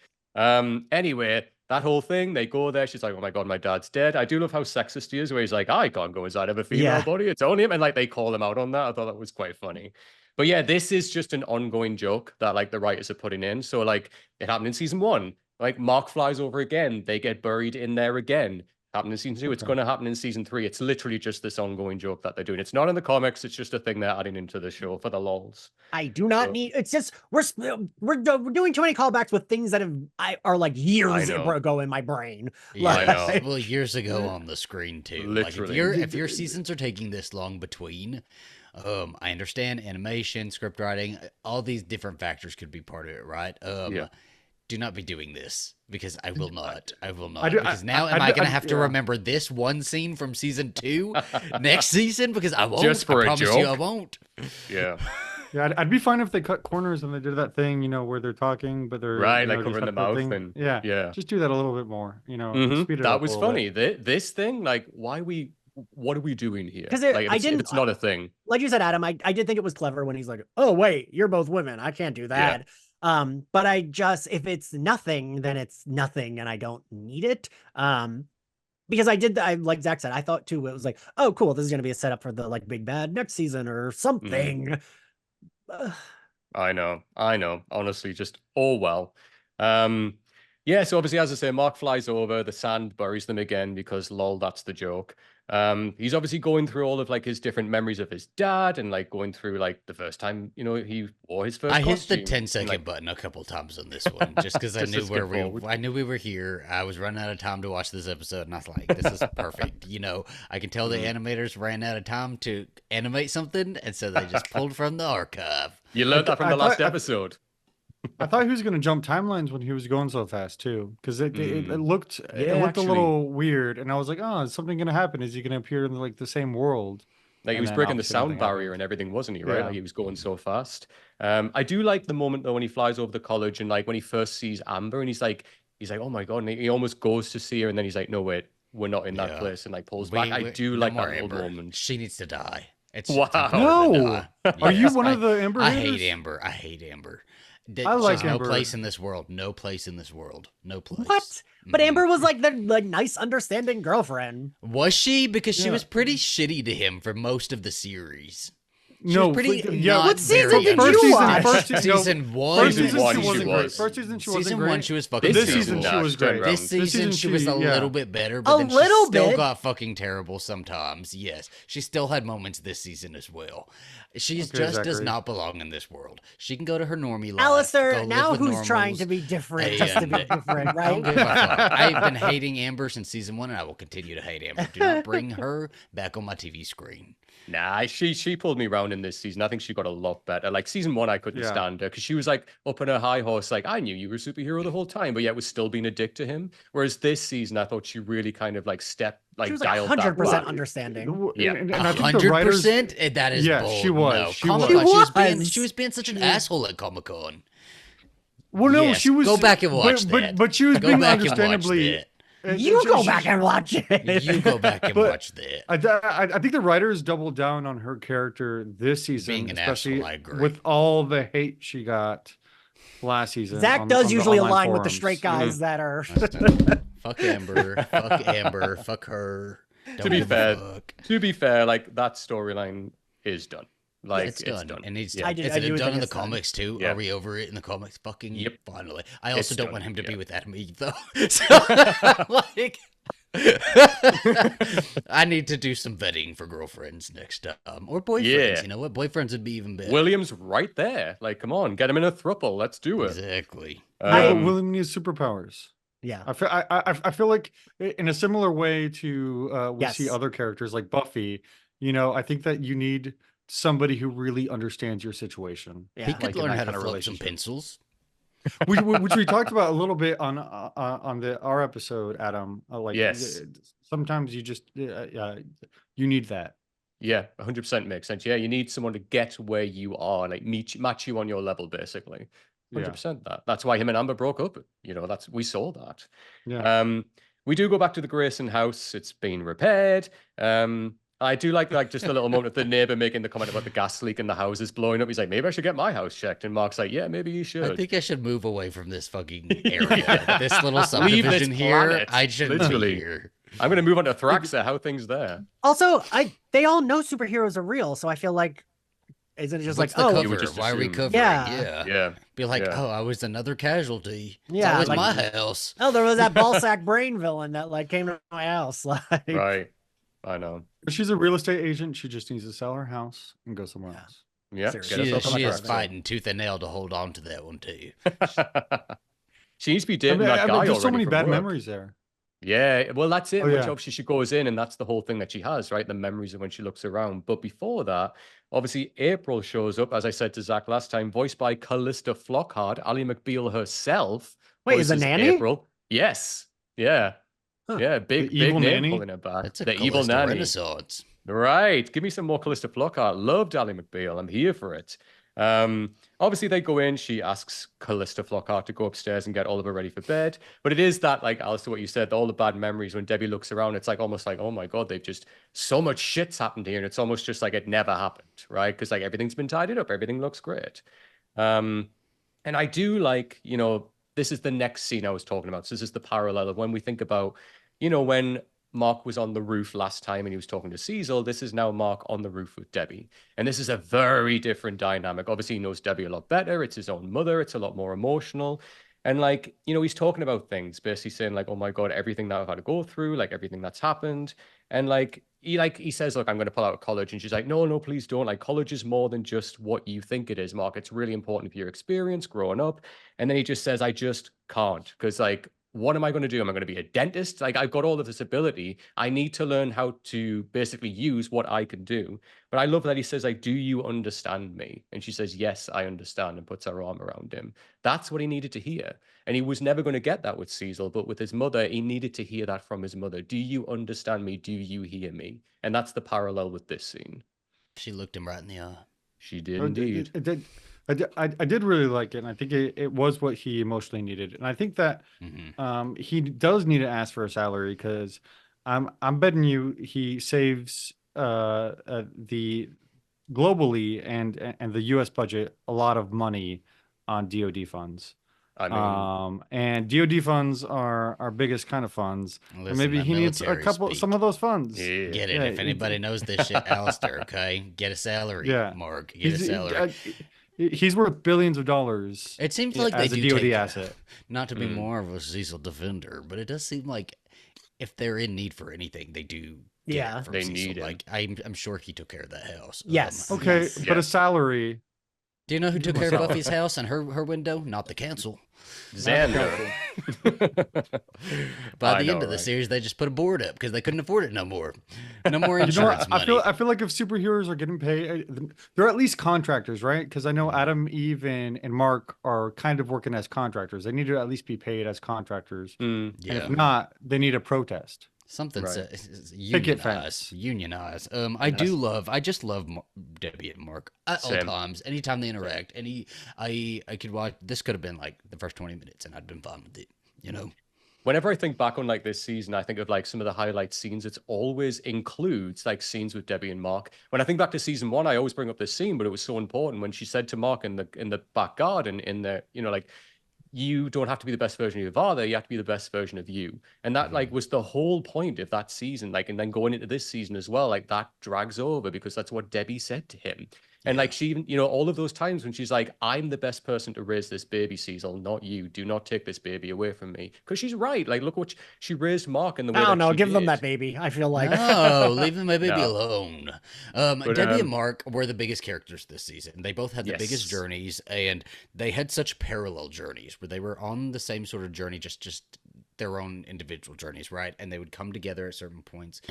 Anyway, that whole thing, they go there. She's like, oh my God, my dad's dead. I do love how sexist he is, where he's like, I can't go inside of a female Yeah. body. It's only him. And like, they call him out on that. I thought that was quite funny. But yeah, this is just an ongoing joke that like the writers are putting in. So like, it happened in season 1. Like, Mark flies over again. They get buried in there again. Happen in season 2. It's Okay. going to happen in season 3. It's literally just this ongoing joke that they're doing. It's not in the comics. It's just a thing they're adding into the show for the lols. I do not So- need. It's just we're doing too many callbacks with things that are like years know. ago in my brain. Yeah, I know. well, years ago on the screen too. Literally. Like if your seasons are taking this long between, I understand animation, script writing, all these different factors could be part of it, right? Yeah. Do not be doing this because I will not. I will not. I do- because now I- am I I do- going to I- have to yeah. remember this one scene from season 2 next season? Because I won't. Just for I a promise you I joke? won't. Yeah. Yeah, I'd be fine if they cut corners and they did that thing, where they're talking, but they're Right, like just covering have the mouth thing. and- yeah, yeah. just do that a little bit more, Mhm. speed it That up a was little funny. bit. This thing, like, what are we doing here? 'Cause Like, if I it's, if didn't- it's not a thing. Like you said, Adam, I did think it was clever when he's like, "Oh wait, you're both women. I can't do that." But I just if it's nothing, then it's nothing, and I don't need it. Because I like Zach said, I thought too. It was like, "Oh, cool, this is gonna be a setup for the like big bad next season or something." I know. Honestly, just well. Yeah, so obviously, as I say, Mark flies over, the sand buries them again because lol, that's the joke. He's obviously going through all of like his different memories of his dad and like going through like the first time, he wore his first I hit the costume, 10-second like, button a couple times on this one, just because I Just to knew skip forward. I knew we were here. I was running out of time to watch this episode, and I was like, "This is perfect." I can tell the animators ran out of time to animate something, and so they just pulled from the archive. You learned that from I the last thought- episode. I thought he was going to jump timelines when he was going so fast too, because it looked Yeah, a actually. little weird, and I was like, "Oh, is something going to happen? Is he going to appear in like the same world?" Like he And was then breaking the obviously sound nothing barrier happened. and everything, wasn't he? Right? Yeah. Like he was going so fast. I do like the moment though when he flies over the college and like when he first sees Amber and he's like, "Oh my god!" And he almost goes to see her and then he's like, "No wait, we're not in that Yeah. place," and like pulls back. I do no like more that little Amber. moment. She needs to die. It's Wow. time for her to No! die. Are you Yes, one of the Amber I haters? hate Amber. I hate Amber. I like She's no Amber. place in this world. No place in this world. No place. What? But Mhm. Amber was like the nice, understanding girlfriend. Was she? Because she Yeah. was pretty shitty to him for most of the series. She No, was pretty yeah. not What season very did First you season, watch? first season, no, Season one. First season one, she she wasn't great. was. First season she wasn't Season great. one, she was fucking This terrible. season she nah, was she turned great. This season she was a yeah. little bit better, but A then she little still bit? got fucking terrible sometimes. Yes, she still had moments this season as well. She Okay, just does Zachary. not belong in this world. She can go to her normie life. Alistair, go live now with who's trying normals. to be different just to be And- different, I don't right? give a fuck. I've been hating Amber since season 1, and I will continue to hate Amber. Do not bring her back on my TV screen. Nah, she pulled me around in this season. I think she got a lot better. Like season 1, I couldn't Yeah. stand her because she was like up on her high horse, like I knew you were a superhero the whole time, but yet was still being a dick to him. Whereas this season, I thought she really kind of like She was like dialed that 100% back. understanding. Yeah. and I think the writers. 100%? That is Yeah, bold. she was. No, She Comic-Con, was. she was being such an asshole at Comic-Con. Well, no, Yes, she was. go back and watch but, that. But she was Go being back and watch understandably. that. You go back and watch it. You go back and But- watch that. I think the writers doubled down on her character this season, Being an especially asshole, I agree. with all the hate she got last season. Zach on- does on the usually online align with the forums. straight guys that are. Fuck Amber. Fuck Amber. Fuck her. Don't be give a fair, fuck. To be fair, like that storyline is done. Like It's done. And it's, Yeah. I do is it think done in the it's done. comics too? Yeah. Are we over it in the comics? Fucking Yep. finally. I also It's don't done, want him to be yeah. with Adam Eve though. So, like, I need to do some vetting for girlfriends next time. Or boyfriends. Yeah. You know what? Boyfriends would be even better. William's right there. Like, come on, get him in a thruple. Let's do it. Exactly. Yeah, but Um, William needs superpowers. Yeah. I feel like in a similar way to we see Yes. other characters like Buffy. I think that you need somebody who really understands your situation. Yeah. He like could in learn that how to kind of flip some relationship. pencils. which we talked about a little bit on our episode, Adam. Yes. Sometimes you just you need that. Yeah, 100% makes sense. Yeah, you need someone to get where you are, like match you on your level, basically. 100% That's why him and Amber broke up. We saw that. Yeah. We do go back to the Grayson house. It's been repaired. I do like just a little moment of the neighbor making the comment about the gas leak and the house is blowing up. He's like, maybe I should get my house checked. And Mark's like, yeah, maybe you should. I think I should move away from this fucking area. This little Leave this subdivision here. planet, I shouldn't literally. be here. I'm going to move on to Thraxa. How things there? Also, they all know superheroes are real, so I feel like Isn't it just What's like, the oh, You would cover? just Why are we assume. covering? Yeah. Yeah. Be like, Yeah. oh, I was another casualty. Yeah, It's always like- my house. oh, there was that ballsack brain villain that like came to my house. Like, Right. I know. If she's a real estate agent, she just needs to sell her house and go somewhere Yeah. else. Yeah. Seriously. get She herself is, on she the is track. fighting tooth and nail to hold on to that one too. She needs to be dating that I guy mean, there's so already many from bad work. memories there. Yeah, well, that's it. Oh, Which yeah. obviously she goes in, and that's the whole thing that she has, right? The memories of when she looks around. But before that, obviously, April shows up, as I said to Zach last time, voiced by Callista Flockhart, Ally McBeal herself. wait, is the voices nanny? April. Yes. Yeah. Huh. Yeah. Big, The big evil name nanny? pulling her back. That's a The evil Callisto nanny. Renaissance. Right. Give me some more Callista Flockhart. Loved Ally McBeal. I'm here for it. Obviously, they go in. She asks Callista Flockhart to go upstairs and get Oliver ready for bed. But it is that, like, Alistair, what you said, all the bad memories. When Debbie looks around, it's like almost like, oh my God, they've just so much shit's happened here. And it's almost just like it never happened, right? Because like everything's been tidied up. Everything looks great. And I do like, this is the next scene I was talking about. So this is the parallel of when we think about, when Mark was on the roof last time and he was talking to Cecil. This is now Mark on the roof with Debbie. And this is a very different dynamic. Obviously, he knows Debbie a lot better. It's his own mother. It's a lot more emotional. And like, he's talking about things, basically saying like, oh my God, everything that I've had to go through, like everything that's happened. And like he says, look, I'm going to pull out of college. And she's like, no, please don't. Like college is more than just what you think it is, Mark. It's really important for your experience growing up. And then he just says, I just can't. Because like, what am I going to do? Am I going to be a dentist? Like I've got all of this ability. I need to learn how to basically use what I can do. But I love that he says, like, do you understand me? And she says, yes, I understand, and puts her arm around him. That's what he needed to hear. And he was never going to get that with Cecil, but with his mother, he needed to hear that from his mother. Do you understand me? Do you hear me? And that's the parallel with this scene. She looked him right in the eye. She did indeed. I did really like it, and I think it was what he emotionally needed. And I think that he does need to ask for a salary because I'm betting you he saves the globally and the U.S. budget a lot of money on DoD funds. I mean, and DoD funds are our biggest kind of funds. Listen, And maybe that he needs a military couple, speak. some of those funds. yeah. Get it. Yeah, If anybody knows this shit, Alistair, okay? Get a salary, Yeah. Mark. Get a He's, salary. he's worth billions of dollars. It seems like as they a do DoD take, asset. not to be more of a Cecil defender, but it does seem like if they're in need for anything, they do. Get Yeah. it from They Cecil. need it. Like I'm sure he took care of that house. Yes. Okay, Yes. but a salary. Do you know who took care of Myself. Buffy's house and her window? Not the council. Xander. By I the know, end of the right? series, they just put a board up because they couldn't afford it no more. No more You know insurance what? money. I feel like if superheroes are getting paid, they're at least contractors, right? Because I know Adam, Eve, and Mark are kind of working as contractors. They need to at least be paid as contractors. Mm. Yeah. And if not, they need a protest. Something Right. says Picket unionize. fence. Unionize. I just love Debbie and Mark at all Same. times. Anytime they interact, I could watch. This could have been like the first 20 minutes, and I'd been fine with it. You know. Whenever I think back on like this season, I think of like some of the highlight scenes. It's always includes like scenes with Debbie and Mark. When I think back to season 1, I always bring up this scene, but it was so important when she said to Mark in the back garden, in the like, you don't have to be the best version of your father, you have to be the best version of you. And that like was the whole point of that season. Like, and then going into this season as well, like that drags over because that's what Debbie said to him. And like she even, all of those times when she's like, I'm the best person to raise this baby, Cecil, not you. Do not take this baby away from me. Because she's right. Like, look what she raised Mark in the way I don't that know. she Give them did. that baby. I feel like. No, leave my baby No. alone. But, Debbie and Mark were the biggest characters this season. They both had the biggest Yes. journeys, and they had such parallel journeys where they were on the same sort of journey, just their own individual journeys, right? And they would come together at certain points,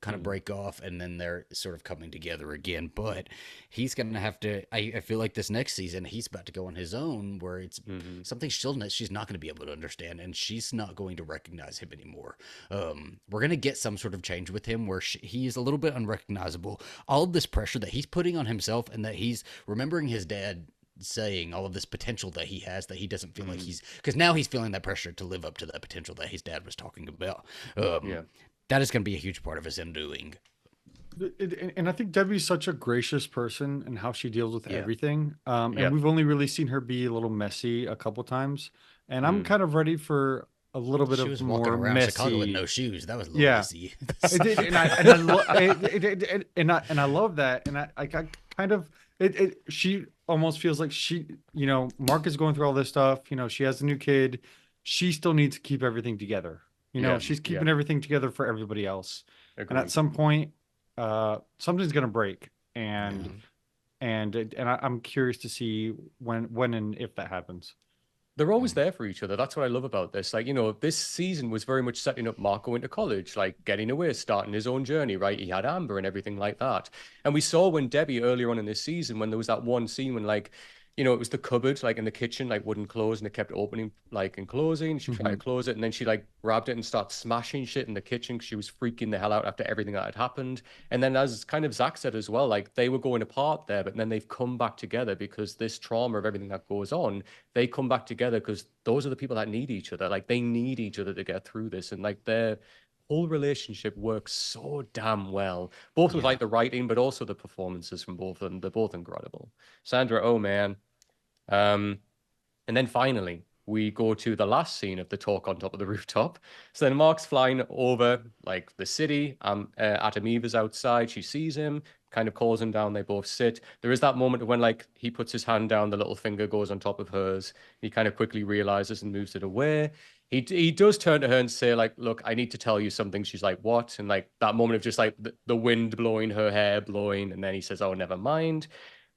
kind of break off, and then they're sort of coming together again. But he's going to have to, I feel like this next season, he's about to go on his own where it's something she's not going to be able to understand, and she's not going to recognize him anymore. We're going to get some sort of change with him where he's a little bit unrecognizable. All of this pressure that he's putting on himself, and that he's remembering his dad saying all of this potential that he has, that he doesn't feel like because now he's feeling that pressure to live up to that potential that his dad was talking about. That is going to be a huge part of his undoing. And I think Debbie's such a gracious person and how she deals with everything. Yeah. And we've only really seen her be a little messy a couple times. And I'm kind of ready for a little bit She of was more walking around messy. Chicago with no shoes. That was a little Yeah. messy. And I love that. And I kind of She almost feels like Mark is going through all this stuff. She has a new kid. She still needs to keep everything together. She's keeping everything together for everybody else. Agreed. And at some point, something's gonna break. And I'm curious to see when and if that happens. They're always there for each other. That's what I love about this. Like, this season was very much setting up Mark going to college, like getting away, starting his own journey, right? He had Amber and everything like that. And we saw when Debbie earlier on in this season, when there was that one scene when like, it was the cupboard, like in the kitchen, like wouldn't close and it kept opening, like and closing. She tried to close it and then she like grabbed it and started smashing shit in the kitchen because she was freaking the hell out after everything that had happened. And then as kind of Zach said as well, like they were going apart there, but then they've come back together because this trauma of everything that goes on, they come back together because those are the people that need each other. Like they need each other to get through this. And like their whole relationship works so damn well, both with like the writing, but also the performances from both of them. They're both incredible. Sandra, oh man. And then finally, we go to the last scene of the talk on top of the rooftop. So then Mark's flying over like the city. Adam Eva's outside. She sees him, kind of calls him down. They both sit. There is that moment when like he puts his hand down, the little finger goes on top of hers. He kind of quickly realizes and moves it away. He does turn to her and say like, look, I need to tell you something. She's like, what? And like that moment of just like the wind blowing, her hair blowing. And then he says, oh, never mind.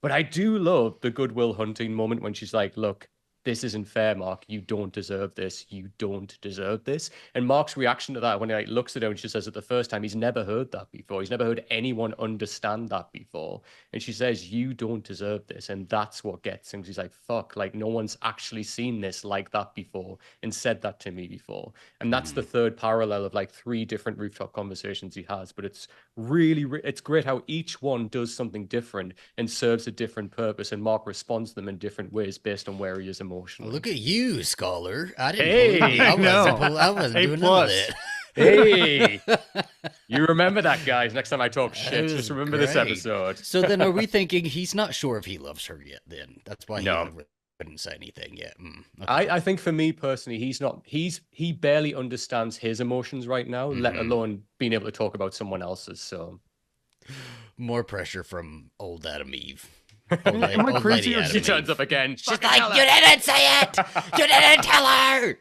But I do love the Goodwill Hunting moment when she's like, look, this isn't fair, Mark. You don't deserve this. You don't deserve this. And Mark's reaction to that when he like, looks at her and she says it the first time, he's never heard that before. He's never heard anyone understand that before. And she says, you don't deserve this. And that's what gets him. She's like, fuck, like no one's actually seen this like that before and said that to me before. And that's the third parallel of like 3 different rooftop conversations he has. But it's really, it's great how each one does something different and serves a different purpose. And Mark responds to them in different ways based on where he is emotionally. Look at you, scholar. I didn't. Hey, I wasn't doing none of it. Hey, you remember that, guys? Next time I talk shit, just remember this episode. So then, are we thinking he's not sure if he loves her yet? Then that's why he wouldn't say anything yet. Okay. I think for me personally, he barely understands his emotions right now, let alone being able to talk about someone else's. So more pressure from old Adam Eve. Am I crazy or she turns up again? She's like, you didn't say it. You didn't tell her.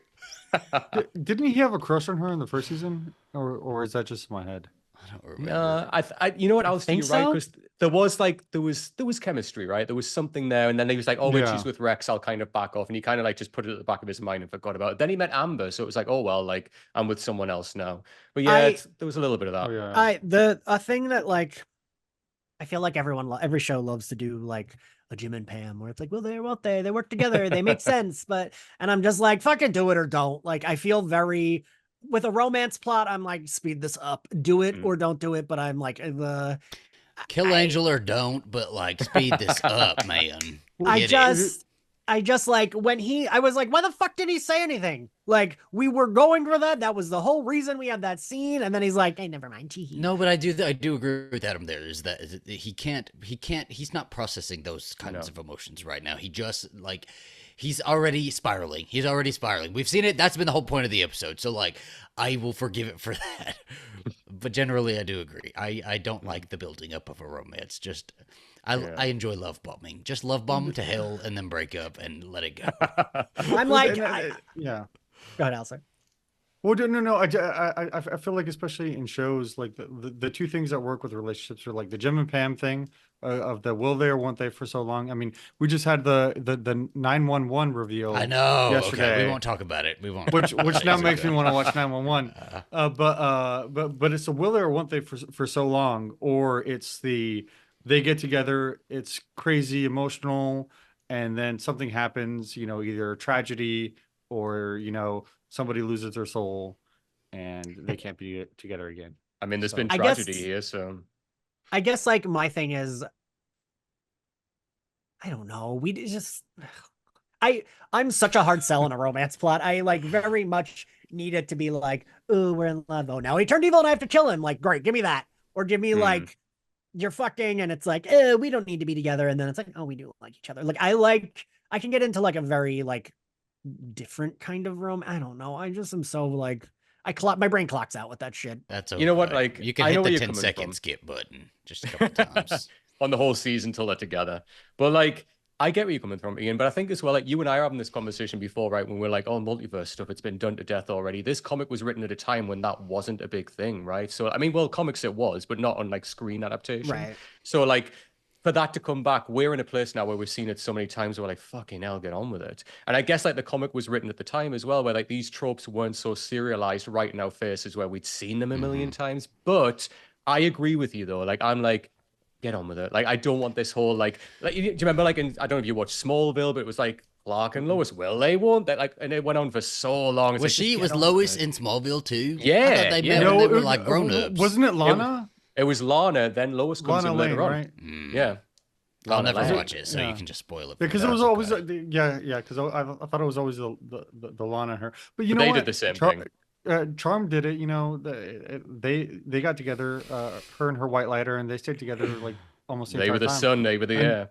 Didn't he have a crush on her in the first season, or is that just in my head? I don't remember. I you know what? I was thinking, right? so? Because there was chemistry, right? There was something there, and then he was like, "Oh, when she's with Rex, I'll kind of back off," and he kind of like just put it at the back of his mind and forgot about it. Then he met Amber, so it was like, "Oh well, like I'm with someone else now." But yeah, there was a little bit of that. Oh, yeah. A thing that like I feel like every show loves to do like a Jim and Pam where it's like, well, they're what they work together, they make sense, and I'm just like, fucking do it or don't. Like I feel very with a romance plot, I'm like, speed this up, do it or don't do it. But I'm like, kill Angel or don't, but like speed this up, man. I just like when I was like, why the fuck did he say anything? Like we were going for that. That was the whole reason we had that scene. And then he's like, hey, never mind. No, but I do agree with Adam there is that he's not processing those kinds of emotions right now. He just like, he's already spiraling. We've seen it. That's been the whole point of the episode. So like, I will forgive it for that. But generally I do agree. I don't like the building up of a romance. Just, I enjoy love bombing. Just love bomb to hell and then break up and let it go. I'm like, yeah. Go ahead, Alistair. Well, no. I feel like especially in shows like the 2 things that work with relationships are like the Jim and Pam thing of the will they or won't they for so long. I mean, we just had the 911 reveal. I know. Yesterday, okay, we won't talk about it. We won't. Which now makes me want to watch 911. But it's a will they or won't they for so long, or it's they get together, it's crazy emotional, and then something happens, either a tragedy or, somebody loses their soul and they can't be together again. I mean, there's been tragedy here, so. I guess like my thing is, I don't know. I'm such a hard sell in a romance plot. I like very much need it to be like, oh, we're in love. Oh, now he turned evil and I have to kill him. Like, great, give me that. Or give me like, you're fucking and it's like, we don't need to be together. And then it's like, oh, we do like each other. Like, I can get into like a very like different kind of I don't know. I just am so like, my brain clocks out with that shit. That's okay. You know what? Like, you can hit the 10-second skip button just a couple times. on the whole season till they're together. But like, I get where you're coming from, Ian, but I think as well, like you and I are having this conversation before, right? When we're like, oh, multiverse stuff, it's been done to death already. This comic was written at a time when that wasn't a big thing, right? So, I mean, well, comics it was, but not on like screen adaptation. Right. So, like, for that to come back, we're in a place now where we've seen it so many times, we're like, fucking hell, get on with it. And I guess like the comic was written at the time as well, where like these tropes weren't so serialized right in our faces where we'd seen them a million times. But I agree with you though. Like, I'm like, get on with it. Like, I don't want this whole like do you remember like I don't know if you watched Smallville, but it was like Clark and Lois. Well, they won't. That like, and it went on for so long. It's Was Lois in Smallville too? Yeah, I thought they met when they were like grown ups. Wasn't it Lana? It was Lana. Then Lois comes in later on. Right? Yeah. I'll Lana never Lang. watch it, so you can just spoil it. Because it was always because I thought it was always the Lana and her. But you know they what? did the same thing. Charm did it. You know, they got together, her and her White Lighter, and they stayed together like almost the They entire were the time. sun. They were the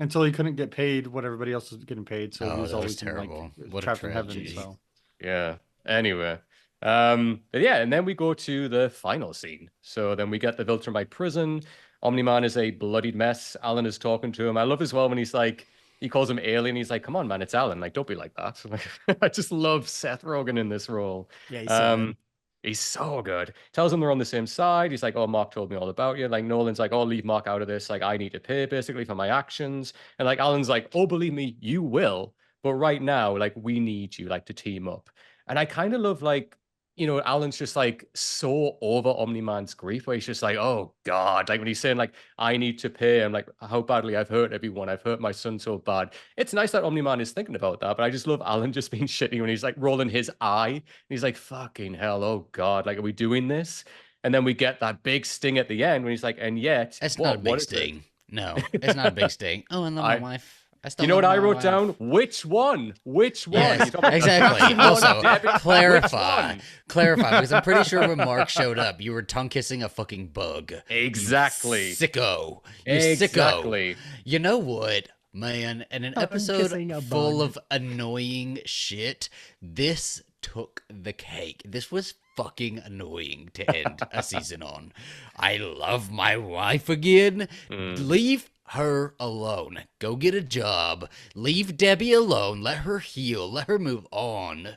Until he couldn't get paid what everybody else was getting paid, so he was that always was terrible. What a trapped in heaven. tragedy. So Yeah. Anyway. But yeah, and then we go to the final scene. So then we get the Viltrumite prison. Omni-Man is a bloodied mess. Alan is talking to him. I love as well when he's like, he calls him alien. He's like, come on, man, it's Alan. Like, don't be like that. Like, I just love Seth Rogen in this role. Yeah, he's so good. He's so good. Tells him they're on the same side. He's like, oh, Mark told me all about you. Like, Nolan's like, oh, leave Mark out of this. Like, I need to pay basically for my actions. And like, Alan's like, oh, believe me, you will. But right now, like, we need you like to team up. And I kind of love like, you know, Alan's just like so over Omni-Man's grief where he's just like, oh God, like when he's saying like, I need to pay him, like how badly I've hurt everyone. I've hurt my son so bad. It's nice that Omni-Man is thinking about that, but I just love Alan just being shitty when he's like rolling his eye. And he's like, fucking hell, oh God, like, are we doing this? And then we get that big sting at the end when he's like, and yet. It's not a big sting. No, it's not a big sting. Oh, and then my wife. You know what I wrote down? Which one? Which one? Yes, exactly. Also, clarify, because I'm pretty sure when Mark showed up, you were tongue kissing a fucking bug. Exactly. You sicko. You Exactly. sicko. You know what, man? In an episode full of annoying shit, this took the cake. This was fucking annoying to end a season on. I love my wife again. Leave her alone. Go get a job. Leave Debbie alone. Let her heal. Let her move on.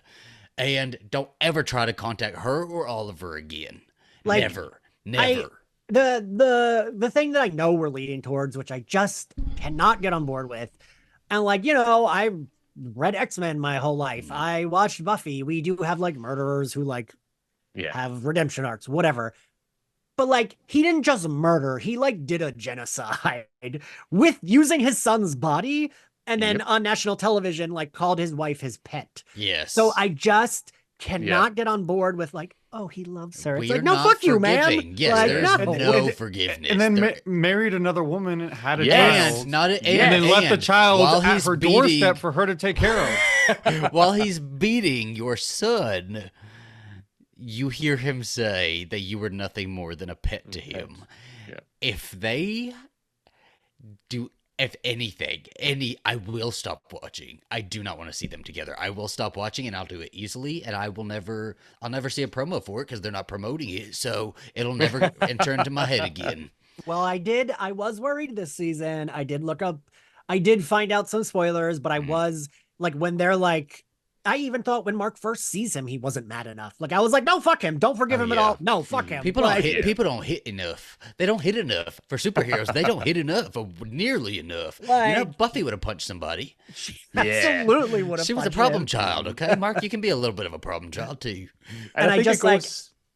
And don't ever try to contact her or Oliver again. Like, never. The thing that I know we're leading towards, which I just cannot get on board with, and like, you know, I read X-Men my whole life. I watched Buffy. We do have like murderers who like have redemption arcs, whatever. But like, he didn't just murder, he like did a genocide with using his son's body, and then on national television, like called his wife his pet. Yes. So I just cannot get on board with like, oh, he loves her. It's We're like, no, not fuck you, forgiving. man. Yes, like, there's no forgiveness. And then married another woman and had a child. And then left the child at her doorstep for her to take care of. While he's beating your son, you hear him say that you were nothing more than a pet to him. Yeah. If they do, if anything, I will stop watching. I do not want to see them together. I will stop watching, and I'll do it easily, and I'll never see a promo for it because they're not promoting it, so it'll never enter into my head again. Well, I was worried this season. I did find out some spoilers, but I was like, when they're like, I even thought when Mark first sees him, he wasn't mad enough. Like, I was like, no, fuck him. Don't forgive him at all. No, fuck him. People don't hit enough. They don't hit enough. For superheroes, they don't hit enough or nearly enough. Like, you know, Buffy would have punched somebody. She absolutely would have. She was a problem child, okay? Mark, you can be a little bit of a problem child, too. And I just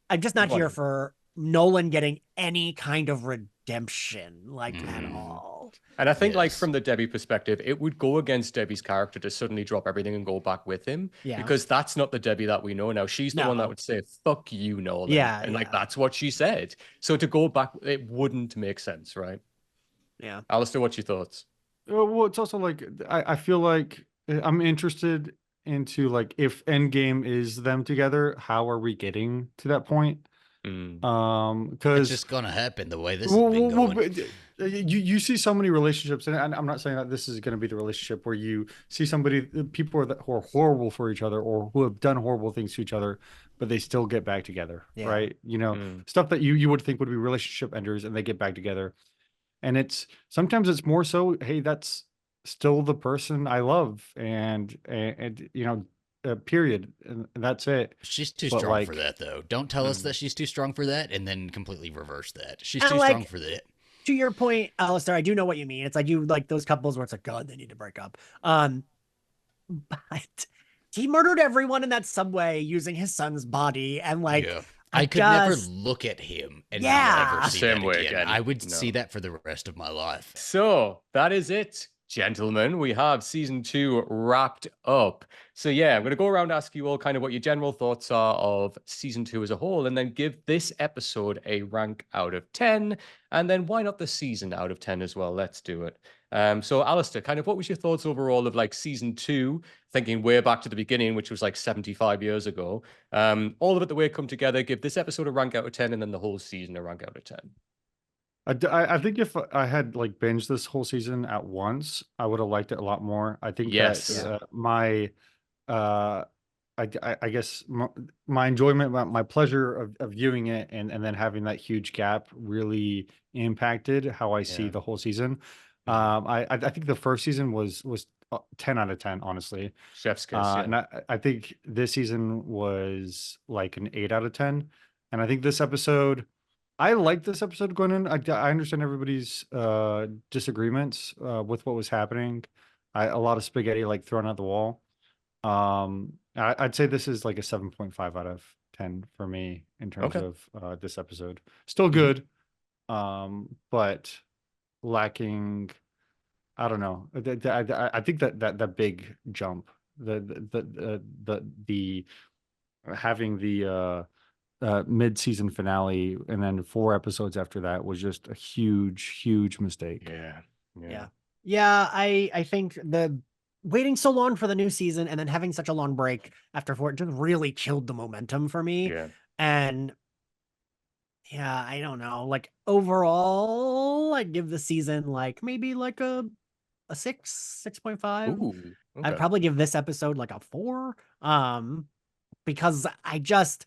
I'm just not here for Nolan getting any kind of redemption, like, at all. And I think, like, from the Debbie perspective, it would go against Debbie's character to suddenly drop everything and go back with him. Yeah. Because that's not the Debbie that we know now. She's the one that would say, fuck you, Nolan. Yeah. And, like, that's what she said. So to go back, it wouldn't make sense, right? Yeah. Alistair, what's your thoughts? Well, it's also, like, I feel like I'm interested into, like, if Endgame is them together, how are we getting to that point? Because it's just gonna happen the way this has been going. You see so many relationships, and I'm not saying that this is going to be the relationship where you see people who are horrible for each other or who have done horrible things to each other, but they still get back together, right? You know, stuff that you would think would be relationship enders, and they get back together. And sometimes it's more so, hey, that's still the person I love, and period, and that's it. She's too But strong for like, that, though. Don't tell us that she's too strong for that, and then completely reverse that. She's And too strong like, for that. to your point, Alistair, I do know what you mean. It's like you like those couples where it's like, God, they need to break up. But he murdered everyone in that subway using his son's body, and like, Yeah. I I could never just, look at him and never yeah. see Same that way again. again. I would No. see that for the rest of my life. So that is it, gentlemen. We have season 2 wrapped up. So yeah, I'm going to go around, ask you all kind of what your general thoughts are of season 2 as a whole, and then give this episode a rank out of 10. And then why not the season out of 10 as well? Let's do it. So Alistair, kind of what was your thoughts overall of like season 2, thinking way back to the beginning, which was like 75 years ago? All of it, the way it come together, give this episode a rank out of 10, and then the whole season a rank out of 10. I think if I had like binged this whole season at once, I would have liked it a lot more. I think Yes. that I guess my enjoyment, my pleasure of viewing it, and then having that huge gap really impacted how I see Yeah. the whole season. Mhm. I think the first season was 10 out of 10, honestly. Chef's kiss, yeah. And I think this season was like an 8 out of 10. And I think this episode, I like this episode going in. I understand everybody's disagreements with what was happening. A lot of spaghetti like thrown at the wall. I'd say this is like a 7.5 out of 10 for me in terms Okay. of this episode. Still good, but lacking. I don't know. I think that big jump, the having the mid-season finale and then 4 episodes after that was just a huge mistake. Yeah. I think the waiting so long for the new season and then having such a long break after 4 just really killed the momentum for me. Yeah. And yeah, I don't know. Like overall, I'd give the season like maybe like a 6.5. Ooh. I'd Okay. probably give this episode like a 4. Because I just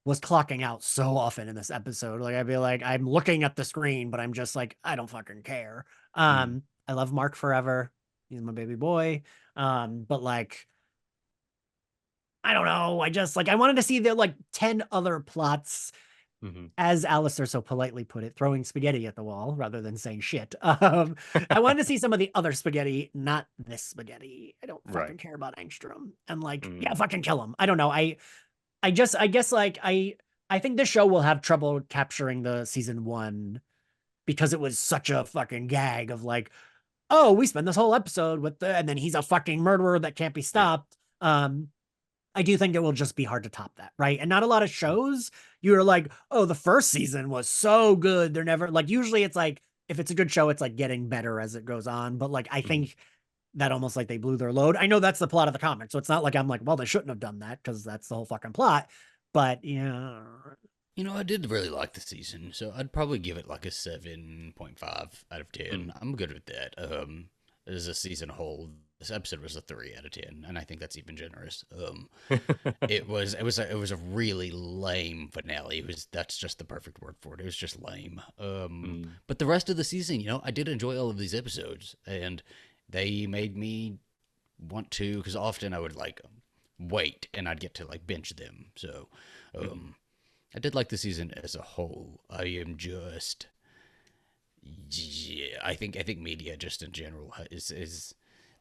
was clocking out so often in this episode. Like I'd be like, I'm looking at the screen, but I'm just like, I don't fucking care. I love Mark forever. He's my baby boy. But like, I don't know. I just like I wanted to see the like 10 other plots, as Alistair so politely put it, throwing spaghetti at the wall rather than saying shit. I wanted to see some of the other spaghetti, not this spaghetti. I don't fucking care about Angstrom. And like, yeah, fucking kill him. I don't know. I guess like I think this show will have trouble capturing the season 1 because it was such a fucking gag of like, oh, we spend this whole episode with and then he's a fucking murderer that can't be stopped. I do think it will just be hard to top that, right? And not a lot of shows, you're like, oh, the first season was so good. They're never like, usually it's like, if it's a good show, it's like getting better as it goes on. But like, I think that almost like they blew their load. I know that's the plot of the comic. So it's not like I'm like, well, they shouldn't have done that because that's the whole fucking plot. But yeah. You know, I did really like the season, so I'd probably give it like a 7.5 out of 10. I'm good with that. As a season whole, this episode was a 3 out of 10, and I think that's even generous. It was a really lame finale. That's just the perfect word for it. It was just lame. But the rest of the season, you know, I did enjoy all of these episodes, and they made me want to, because often I would like wait and I'd get to like binge them. So, I did like the season as a whole. I am just, yeah, I think media just in general is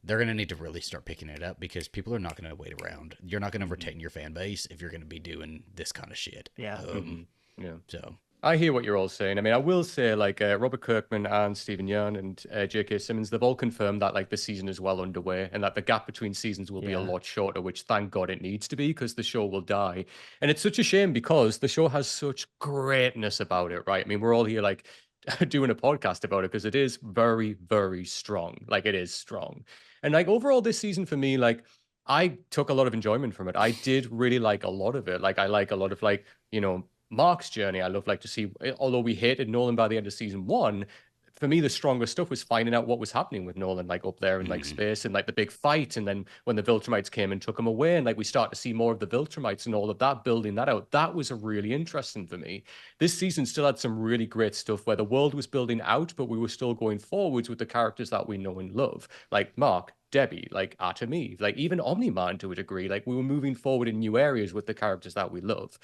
they're gonna need to really start picking it up because people are not gonna wait around. You're not gonna retain your fan base if you're gonna be doing this kind of shit. Yeah. Yeah. So I hear what you're all saying. I mean, I will say, like, Robert Kirkman and Stephen Yeun and J.K. Simmons, they've all confirmed that, like, the season is well underway and that the gap between seasons will be a lot shorter, which thank God it needs to be because the show will die. And it's such a shame because the show has such greatness about it, right? I mean, we're all here, like, doing a podcast about it because it is very, very strong. Like, it is strong. And, like, overall this season for me, like, I took a lot of enjoyment from it. I did really like a lot of it. Like, I like a lot of, like, you know, Mark's journey. I love like to see, although we hated Nolan by the end of season 1, for me, the strongest stuff was finding out what was happening with Nolan, like up there in like space and like the big fight. And then when the Viltrumites came and took him away, and like we start to see more of the Viltrumites and all of that, building that out. That was a really interesting for me. This season still had some really great stuff where the world was building out, but we were still going forwards with the characters that we know and love, like Mark, Debbie, like Atom Eve, like even Omni-Man to a degree. Like we were moving forward in new areas with the characters that we love.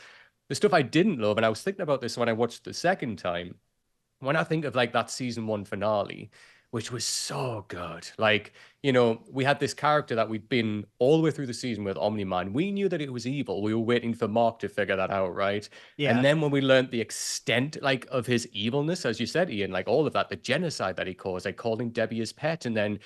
The stuff I didn't love, and I was thinking about this when I watched it the second time, when I think of like that season 1 finale, which was so good, like, you know, we had this character that we'd been all the way through the season with, Omni-Man. We knew that it was evil. We were waiting for Mark to figure that out, right? Yeah. And then when we learned the extent, like, of his evilness, as you said, Ian, like all of that, the genocide that he caused, like calling Debbie his pet, and then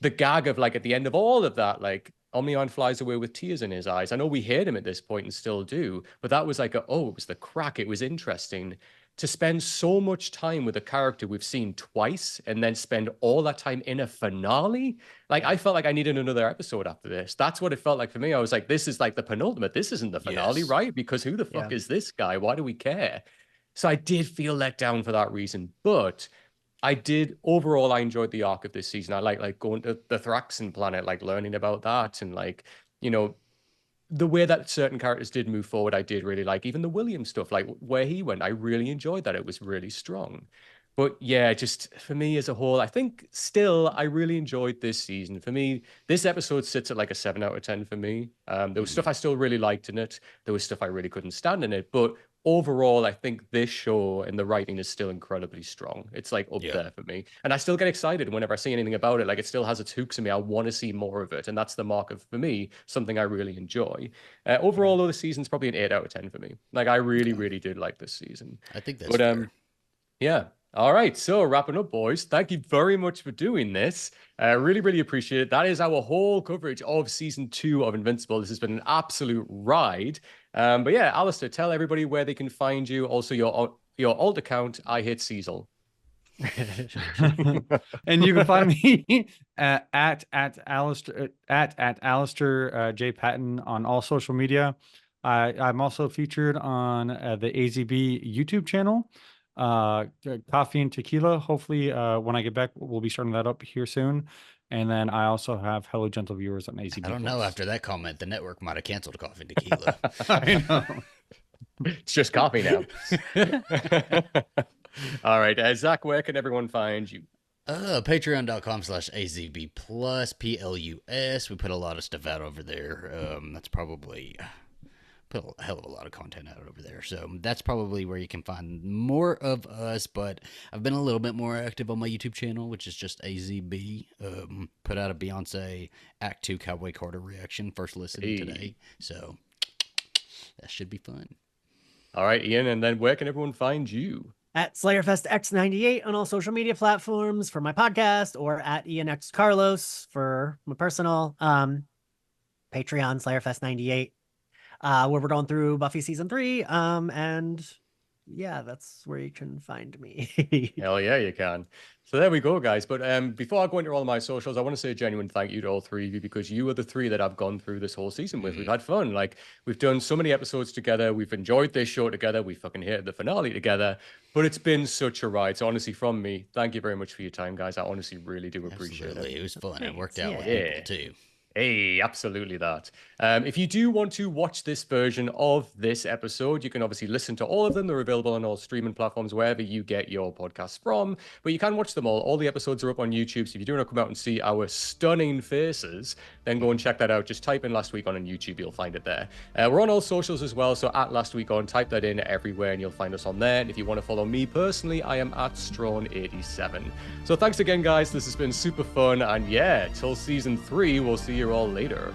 the gag of like at the end of all of that, like Omni-Man flies away with tears in his eyes. I know we hate him at this point and still do, but that was like, it was the crack. It was interesting to spend so much time with a character we've seen twice and then spend all that time in a finale. Like, I felt like I needed another episode after this. That's what it felt like for me. I was like, this is like the penultimate. This isn't the finale, right? Because who the fuck is this guy? Why do we care? So I did feel let down for that reason. But I did, overall, I enjoyed the arc of this season. I like going to the Thraxan planet, like learning about that, and like, you know, the way that certain characters did move forward, I did really like. Even the William stuff, like where he went, I really enjoyed that. It was really strong. But yeah, just for me as a whole, I think still I really enjoyed this season. For me, this episode sits at like a 7 out of 10 for me. There was stuff I still really liked in it. There was stuff I really couldn't stand in it. But overall, I think this show and the writing is still incredibly strong. It's like up there for me. And I still get excited whenever I see anything about it. Like, it still has its hooks in me. I want to see more of it. And that's the mark of, for me, something I really enjoy. Overall, though, the season's probably an 8 out of 10 for me. Like, I really, really did like this season. I think that's fair. Yeah. All right. So wrapping up, boys. Thank you very much for doing this. Really, really appreciate it. That is our whole coverage of season 2 of Invincible. This has been an absolute ride. But yeah, Alistair, tell everybody where they can find you. Also, your alt account, I Hate Cecil. And you can find me at Alistair J Patton on all social media. I'm also featured on the AZB YouTube channel. Coffee and Tequila. Hopefully, when I get back, we'll be starting that up here soon. And then I also have Hello Gentle Viewers on AZB. I don't know. After that comment, the network might have canceled Coffee and Tequila. I know. It's just coffee now. All right, Zach, where can everyone find you? Patreon.com/AZB plus PLUS. We put a lot of stuff out over there. That's probably put a hell of a lot of content out over there. So that's probably where you can find more of us. But I've been a little bit more active on my YouTube channel, which is just AZB. Put out a Beyonce Act 2 Cowboy Carter reaction, first listen today. So that should be fun. All right, Ian, and then where can everyone find you? At SlayerFestX98 on all social media platforms for my podcast, or at Ian X Carlos for my personal Patreon SlayerFest98. Where we're going through Buffy season 3. And yeah, that's where you can find me. Hell yeah, you can. So there we go, guys. But before I go into all of my socials, I want to say a genuine thank you to all three of you, because you are the three that I've gone through this whole season with. We've had fun. Like, we've done so many episodes together. We've enjoyed this show together. We fucking hated the finale together. But it's been such a ride. So honestly, from me, thank you very much for your time, guys. I honestly really do appreciate it. It was fun. It worked out with people too. Hey, absolutely that. If you do want to watch this version of this episode, you can obviously listen to all of them. They're available on all streaming platforms, wherever you get your podcasts from. But you can watch them all. All the episodes are up on YouTube. So if you do want to come out and see our stunning faces, then go and check that out. Just type in Last Week On YouTube. You'll find it there. We're on all socials as well. So at Last Week On, type that in everywhere and you'll find us on there. And if you want to follow me personally, I am at Straughan87. So thanks again, guys. This has been super fun. And yeah, till season 3, we'll see you all later.